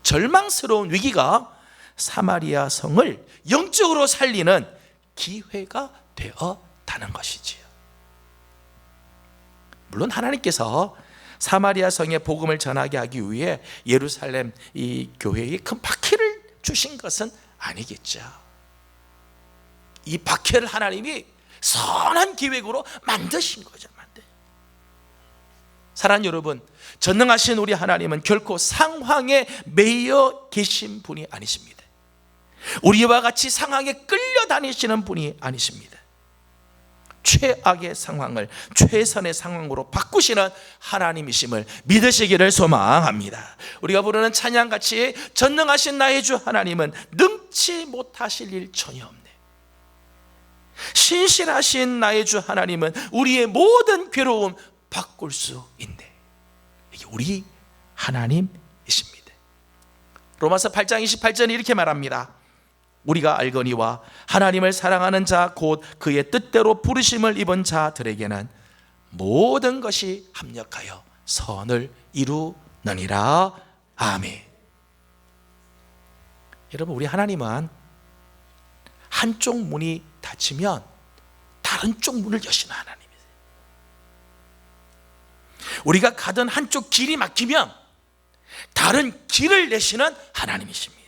절망스러운 위기가 사마리아 성을 영적으로 살리는 기회가 되었다는 것이지요. 물론 하나님께서 사마리아 성에 복음을 전하게 하기 위해 예루살렘 이 교회에 큰 박해를 주신 것은 아니겠죠. 이 박해를 하나님이 선한 계획으로 만드신 거죠. 사랑하는 여러분, 전능하신 우리 하나님은 결코 상황에 매여 계신 분이 아니십니다. 우리와 같이 상황에 끌려다니시는 분이 아니십니다. 최악의 상황을 최선의 상황으로 바꾸시는 하나님이심을 믿으시기를 소망합니다. 우리가 부르는 찬양같이 전능하신 나의 주 하나님은 능치 못하실 일 전혀 없네. 신실하신 나의 주 하나님은 우리의 모든 괴로움 바꿀 수 있네. 이게 우리 하나님이십니다. 로마서 8장 28절이 이렇게 말합니다. 우리가 알거니와 하나님을 사랑하는 자 곧 그의 뜻대로 부르심을 입은 자들에게는 모든 것이 합력하여 선을 이루느니라. 아멘. 여러분, 우리 하나님은 한쪽 문이 닫히면 다른 쪽 문을 여시는 하나님이세요. 우리가 가던 한쪽 길이 막히면 다른 길을 내시는 하나님이십니다.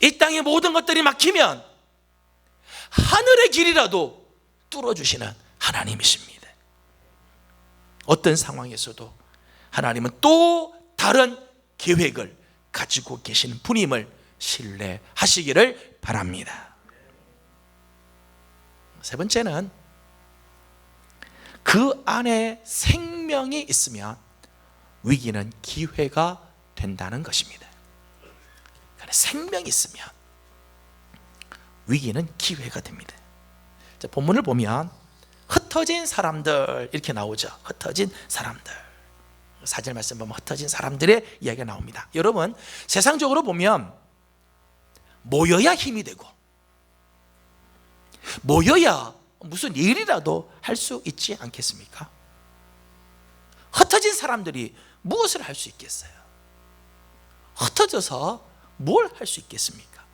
이 땅의 모든 것들이 막히면 하늘의 길이라도 뚫어주시는 하나님이십니다. 어떤 상황에서도 하나님은 또 다른 계획을 가지고 계시는 분임을 신뢰하시기를 바랍니다. 세 번째는 그 안에 생명이 있으면 위기는 기회가 된다는 것입니다. 생명이 있으면 위기는 기회가 됩니다. 자, 본문을 보면 흩어진 사람들 이렇게 나오죠. 흩어진 사람들. 4절 말씀 보면 흩어진 사람들의 이야기가 나옵니다. 여러분, 세상적으로 보면 모여야 힘이 되고 모여야 무슨 일이라도 할 수 있지 않겠습니까? 흩어진 사람들이 무엇을 할 수 있겠어요? 흩어져서 뭘 할 수 있겠습니까?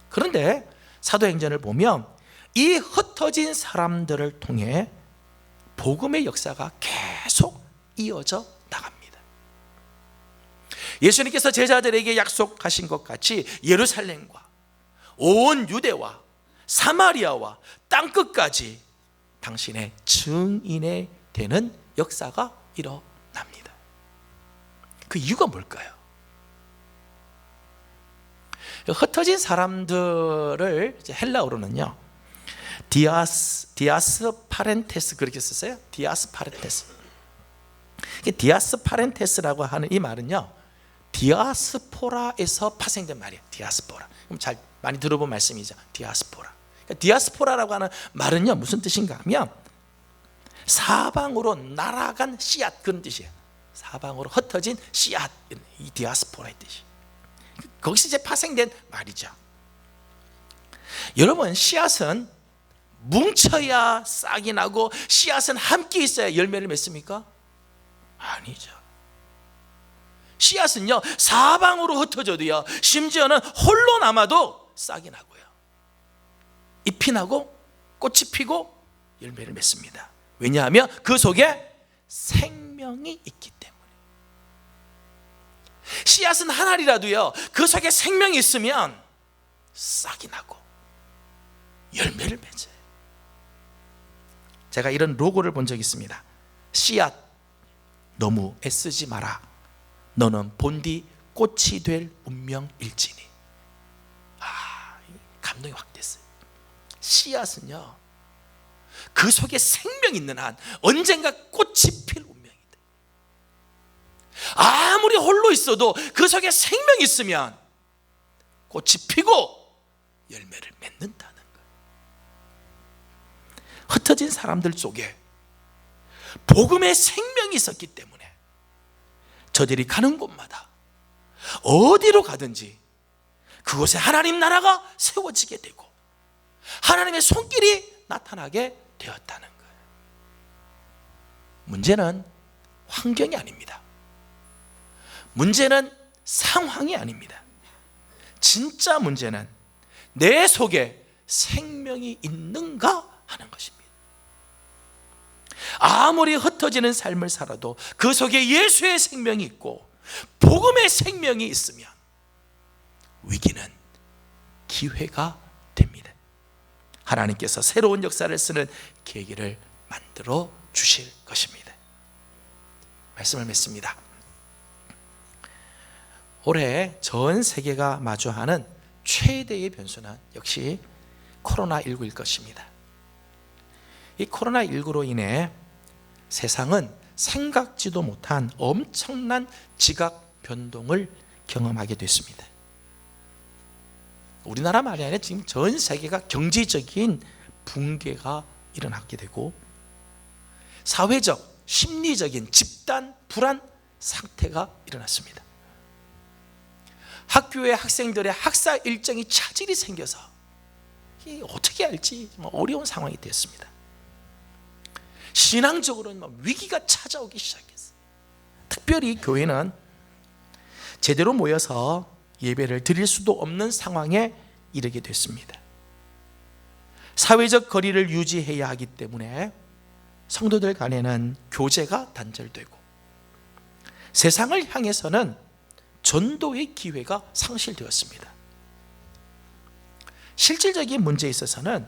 그런데 사도행전을 보면 이 흩어진 사람들을 통해 복음의 역사가 계속 이어져 나갑니다. 예수님께서 제자들에게 약속하신 것 같이 예루살렘과 온 유대와 사마리아와 땅끝까지 당신의 증인이 되는 역사가 일어납니다. 그 이유가 뭘까요? 흩어진 사람들을 헬라어로는요 디아스 파렌테스 그렇게 썼어요. 디아스 파렌테스. 디아스 파렌테스라고 하는 이 말은요 디아스포라에서 파생된 말이에요. 디아스포라. 그럼 잘 많이 들어본 말씀이죠. 디아스포라. 그러니까 디아스포라라고 하는 말은요 무슨 뜻인가 하면 사방으로 날아간 씨앗 그런 뜻이에요. 사방으로 흩어진 씨앗, 이 디아스포라의 뜻이. 거기서 이제 파생된 말이죠. 여러분, 씨앗은 뭉쳐야 싹이 나고 씨앗은 함께 있어야 열매를 맺습니까? 아니죠. 씨앗은요 사방으로 흩어져도요 심지어는 홀로 남아도 싹이 나고요 잎이 나고 꽃이 피고 열매를 맺습니다. 왜냐하면 그 속에 생명이 있기 때문에. 씨앗은 한 알이라도요 그 속에 생명이 있으면 싹이 나고 열매를 맺어요. 제가 이런 로고를 본 적이 있습니다. 씨앗 너무 애쓰지 마라. 너는 본디 꽃이 될 운명일지니. 감동이 확 됐어요. 씨앗은요 그 속에 생명이 있는 한 언젠가 꽃이 필 운명이다. 아무리 홀로 있어도 그 속에 생명이 있으면 꽃이 피고 열매를 맺는다는 거예요. 흩어진 사람들 속에 복음의 생명이 있었기 때문에 저들이 가는 곳마다 어디로 가든지 그곳에 하나님 나라가 세워지게 되고 하나님의 손길이 나타나게 되었다는 거예요. 문제는 환경이 아닙니다. 문제는 상황이 아닙니다. 진짜 문제는 내 속에 생명이 있는가 하는 것입니다. 아무리 흩어지는 삶을 살아도 그 속에 예수의 생명이 있고 복음의 생명이 있으면 위기는 기회가 됩니다. 하나님께서 새로운 역사를 쓰는 계기를 만들어 주실 것입니다. 말씀을 맺습니다. 올해 전 세계가 마주하는 최대의 변수는 역시 코로나19일 것입니다. 이 코로나19로 인해 세상은 생각지도 못한 엄청난 지각 변동을 경험하게 됐습니다. 우리나라만이 아니라 지금 전 세계가 경제적인 붕괴가 일어나게 되고 사회적, 심리적인 집단 불안 상태가 일어났습니다. 학교의 학생들의 학사 일정이 차질이 생겨서 어떻게 할지 어려운 상황이 되었습니다. 신앙적으로는 위기가 찾아오기 시작했어요. 특별히 교회는 제대로 모여서 예배를 드릴 수도 없는 상황에 이르게 됐습니다. 사회적 거리를 유지해야 하기 때문에 성도들 간에는 교제가 단절되고 세상을 향해서는 전도의 기회가 상실되었습니다. 실질적인 문제에 있어서는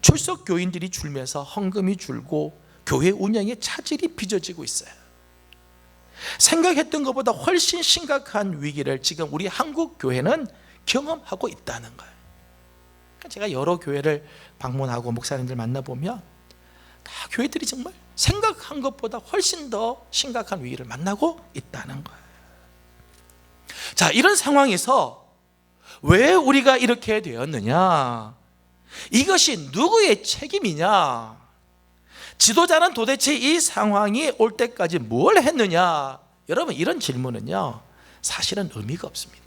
출석 교인들이 줄면서 헌금이 줄고 교회 운영에 차질이 빚어지고 있어요. 생각했던 것보다 훨씬 심각한 위기를 지금 우리 한국 교회는 경험하고 있다는 거예요. 제가 여러 교회를 방문하고 목사님들 만나보면 다 교회들이 정말 생각한 것보다 훨씬 더 심각한 위기를 만나고 있다는 거예요. 자, 이런 상황에서 왜 우리가 이렇게 되었느냐? 이것이 누구의 책임이냐? 지도자는 도대체 이 상황이 올 때까지 뭘 했느냐? 여러분, 이런 질문은요 사실은 의미가 없습니다.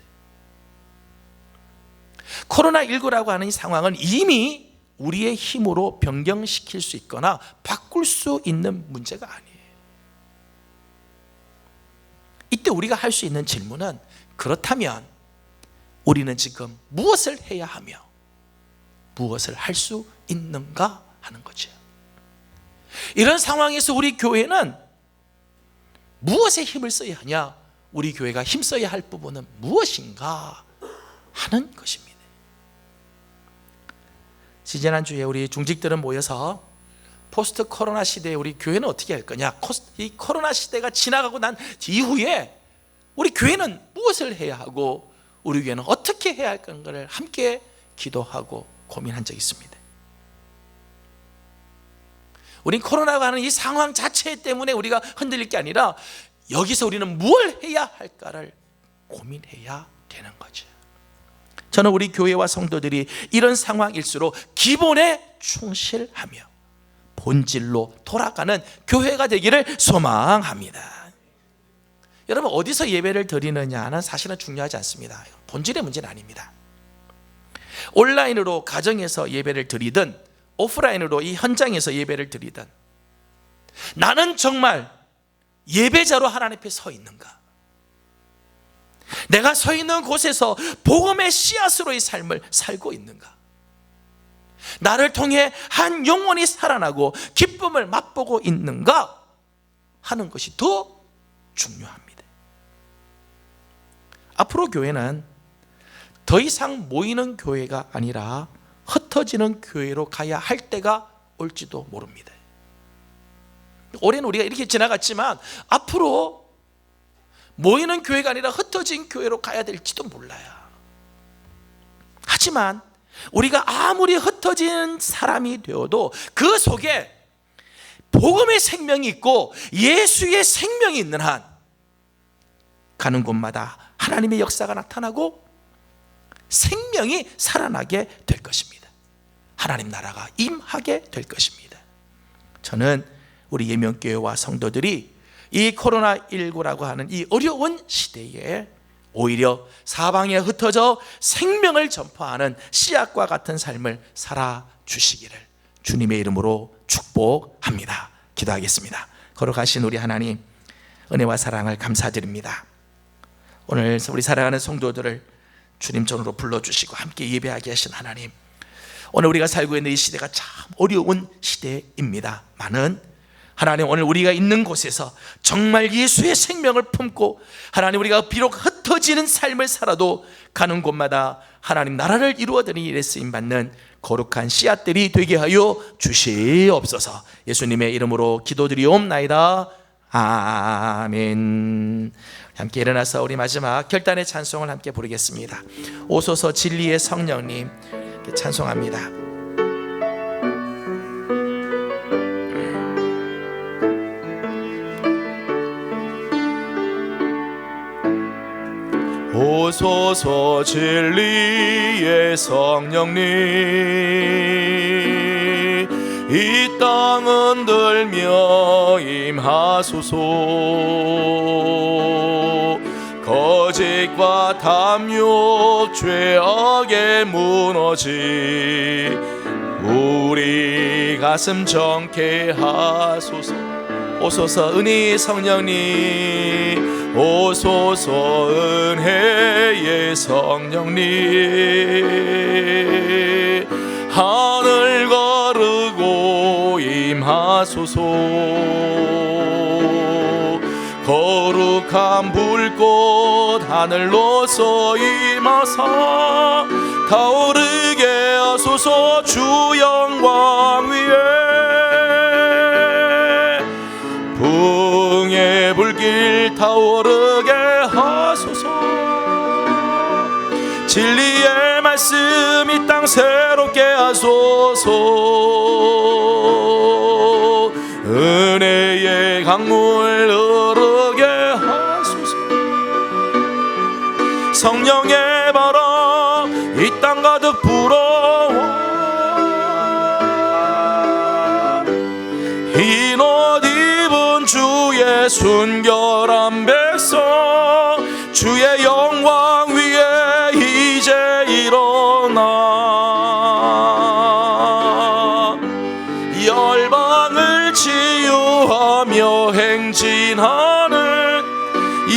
코로나19라고 하는 이 상황은 이미 우리의 힘으로 변경시킬 수 있거나 바꿀 수 있는 문제가 아니에요. 이때 우리가 할 수 있는 질문은, 그렇다면 우리는 지금 무엇을 해야 하며 무엇을 할 수 있는가 하는 거죠. 이런 상황에서 우리 교회는 무엇에 힘을 써야 하냐, 우리 교회가 힘써야 할 부분은 무엇인가 하는 것입니다. 지지난주에 우리 중직들은 모여서 포스트 코로나 시대에 우리 교회는 어떻게 할 거냐, 이 코로나 시대가 지나가고 난 이후에 우리 교회는 무엇을 해야 하고 우리 교회는 어떻게 해야 할 건가를 함께 기도하고 고민한 적이 있습니다. 우린 코로나가 하는 이 상황 자체 때문에 우리가 흔들릴 게 아니라 여기서 우리는 뭘 해야 할까를 고민해야 되는 거죠. 저는 우리 교회와 성도들이 이런 상황일수록 기본에 충실하며 본질로 돌아가는 교회가 되기를 소망합니다. 여러분, 어디서 예배를 드리느냐는 사실은 중요하지 않습니다. 본질의 문제는 아닙니다. 온라인으로 가정에서 예배를 드리든 오프라인으로 이 현장에서 예배를 드리든, 나는 정말 예배자로 하나님 앞에 서 있는가? 내가 서 있는 곳에서 복음의 씨앗으로 이 삶을 살고 있는가? 나를 통해 한 영혼이 살아나고 기쁨을 맛보고 있는가 하는 것이 더 중요합니다. 앞으로 교회는 더 이상 모이는 교회가 아니라 흩어지는 교회로 가야 할 때가 올지도 모릅니다. 올해는 우리가 이렇게 지나갔지만 앞으로 모이는 교회가 아니라 흩어진 교회로 가야 될지도 몰라요. 하지만 우리가 아무리 흩어진 사람이 되어도 그 속에 복음의 생명이 있고 예수의 생명이 있는 한 가는 곳마다 하나님의 역사가 나타나고 생명이 살아나게 될 것입니다. 하나님 나라가 임하게 될 것입니다. 저는 우리 예명교회와 성도들이 이 코로나19라고 하는 이 어려운 시대에 오히려 사방에 흩어져 생명을 전파하는 씨앗과 같은 삶을 살아주시기를 주님의 이름으로 축복합니다. 기도하겠습니다. 걸어가신 우리 하나님, 은혜와 사랑을 감사드립니다. 오늘 우리 사랑하는 성도들을 주님 전으로 불러주시고 함께 예배하게 하신 하나님, 오늘 우리가 살고 있는 이 시대가 참 어려운 시대입니다. 많은 하나님, 오늘 우리가 있는 곳에서 정말 예수의 생명을 품고 하나님, 우리가 비록 흩어지는 삶을 살아도 가는 곳마다 하나님 나라를 이루어드리는 일에 쓰임받는 거룩한 씨앗들이 되게 하여 주시옵소서. 예수님의 이름으로 기도드리옵나이다. 아멘. 함께 일어나서 우리 마지막 결단의 찬송을 함께 부르겠습니다. 오소서 진리의 성령님, 찬송합니다. 오소서 진리의 성령님, 이 땅 흔들며 임하소서. 거짓과 탐욕 죄악에 무너지 우리 가슴 정케 하소서. 오소서 은혜의 성령님, 오소서 은혜의 성령님, 하늘 거르고 임하소서. 거룩한 불꽃 하늘로서 임하사 타오르게 하소서. 주 영광 위에 풍의 불길 타오르게 하소서. 진리의 말씀 이 땅 새롭게 하소서. 은혜의 강물 흐르게 하소서. 성령의 바람 이 땅 가득 불어와 주의 순결한 백성 주의 영광 위에 이제 일어나 열방을 치유하며 행진하는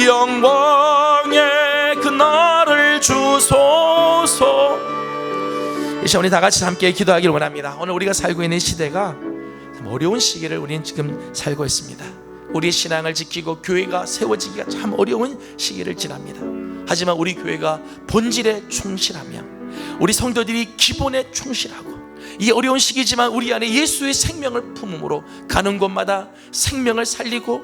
영광의 그날을 주소서. 이 시간 우리 다 같이 함께 기도하기를 원합니다. 오늘 우리가 살고 있는 시대가 참 어려운 시기를 우리는 지금 살고 있습니다. 우리의 신앙을 지키고 교회가 세워지기가 참 어려운 시기를 지납니다. 하지만 우리 교회가 본질에 충실하며 우리 성도들이 기본에 충실하고 이 어려운 시기지만 우리 안에 예수의 생명을 품음으로 가는 곳마다 생명을 살리고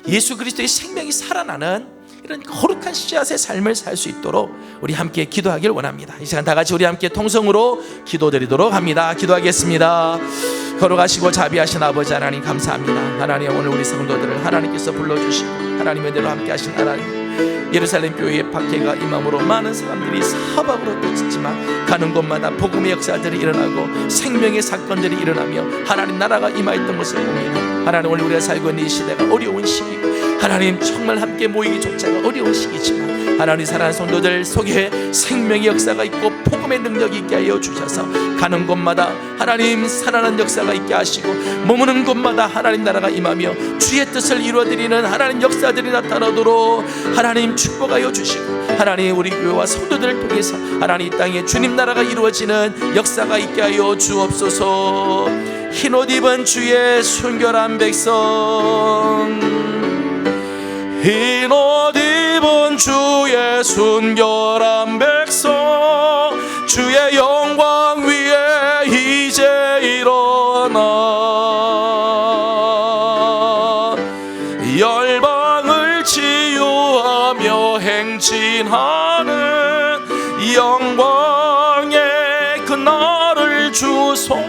예수 그리스도의 생명이 살아나는 이런 거룩한 씨앗의 삶을 살 수 있도록 우리 함께 기도하길 원합니다. 이 시간 다 같이 우리 함께 통성으로 기도드리도록 합니다. 기도하겠습니다. 걸어가시고 자비하신 아버지 하나님 감사합니다. 하나님 오늘 우리 성도들을 하나님께서 불러주시고 하나님의 은혜로 함께 하신 하나님, 예루살렘 교회의 박해가 임함으로 많은 사람들이 사방으로 떠졌지만 가는 곳마다 복음의 역사들이 일어나고 생명의 사건들이 일어나며 하나님 나라가 임하였던 것을 봅니다. 하나님 오늘 우리가 살고 있는 이 시대가 어려운 시기고 하나님 정말 함께 모이기조차가 어려운 시기지만 하나님 사랑하는 성도들 속에 생명의 역사가 있고 복음의 능력이 있게 하여 주셔서 가는 곳마다 하나님 살아나는 역사가 있게 하시고 머무는 곳마다 하나님 나라가 임하며 주의 뜻을 이루어드리는 하나님 역사들이 나타나도록 하나님 축복하여 주시고 하나님 우리 교회와 성도들을 통해서 하나님 이 땅에 주님 나라가 이루어지는 역사가 있게 하여 주옵소서. 흰옷 입은 주의 순결한 백성, 흰옷 입은 주의 순결한 백성 주의 영광 위에 이제 일어나 열방을 치유하며 행진하는 영광의 그날을 주소서.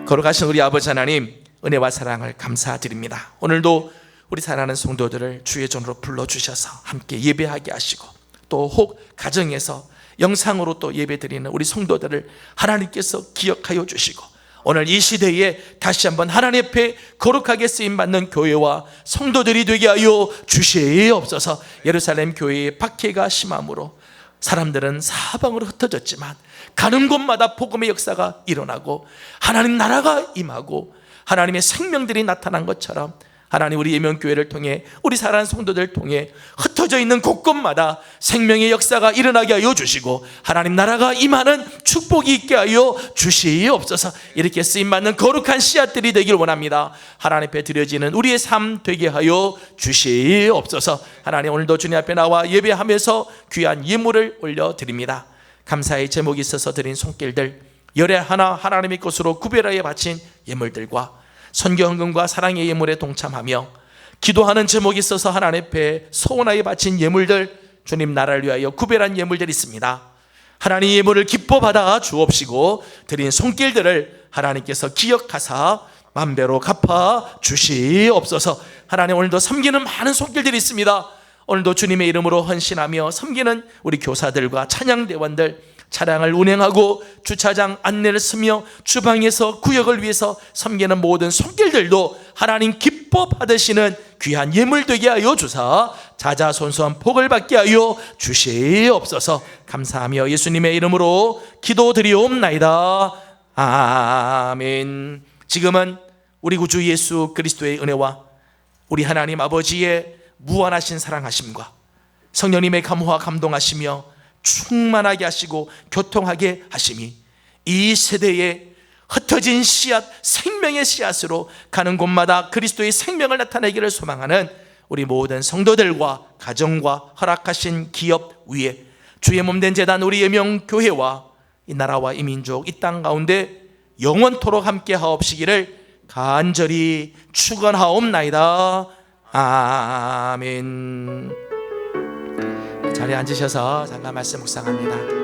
걸어가신 우리 아버지 하나님 은혜와 사랑을 감사드립니다. 오늘도 우리 사랑하는 성도들을 주의 전으로 불러주셔서 함께 예배하게 하시고 또 혹 가정에서 영상으로 또 예배드리는 우리 성도들을 하나님께서 기억하여 주시고 오늘 이 시대에 다시 한번 하나님 앞에 거룩하게 쓰임받는 교회와 성도들이 되게 하여 주시옵소서. 예루살렘 교회의 박해가 심함으로 사람들은 사방으로 흩어졌지만 가는 곳마다 복음의 역사가 일어나고 하나님 나라가 임하고 하나님의 생명들이 나타난 것처럼 하나님 우리 예명교회를 통해 우리 사랑하는 성도들을 통해 흩어져 있는 곳곳마다 생명의 역사가 일어나게 하여 주시고 하나님 나라가 임하는 축복이 있게 하여 주시옵소서. 이렇게 쓰임받는 거룩한 씨앗들이 되길 원합니다. 하나님 앞에 드려지는 우리의 삶 되게 하여 주시옵소서. 하나님 오늘도 주님 앞에 나와 예배하면서 귀한 예물을 올려드립니다. 감사의 제목이 있어서 드린 손길들 열애 하나 하나님의 것으로 구별하여 바친 예물들과 선교 헌금과 사랑의 예물에 동참하며 기도하는 제목이 있어서 하나님 앞에 소원하여 바친 예물들 주님 나라를 위하여 구별한 예물들이 있습니다. 하나님 예물을 기뻐 받아 주옵시고 드린 손길들을 하나님께서 기억하사 만배로 갚아 주시옵소서. 하나님 오늘도 섬기는 많은 손길들이 있습니다. 오늘도 주님의 이름으로 헌신하며 섬기는 우리 교사들과 찬양대원들 차량을 운행하고 주차장 안내를 쓰며 주방에서 구역을 위해서 섬기는 모든 손길들도 하나님 기뻐 받으시는 귀한 예물 되게 하여 주사 자자손손 복을 받게 하여 주시옵소서. 감사하며 예수님의 이름으로 기도드리옵나이다. 아멘. 지금은 우리 구주 예수 그리스도의 은혜와 우리 하나님 아버지의 무한하신 사랑하심과 성령님의 감화와 감동하시며 충만하게 하시고 교통하게 하심이 이 세대에 흩어진 씨앗, 생명의 씨앗으로 가는 곳마다 그리스도의 생명을 나타내기를 소망하는 우리 모든 성도들과 가정과 허락하신 기업 위에 주의 몸된 제단 우리 예명교회와 이 나라와 이 민족 이 땅 가운데 영원토록 함께 하옵시기를 간절히 축원하옵나이다. 아멘. 자리에 앉으셔서 잠깐 말씀 묵상합니다.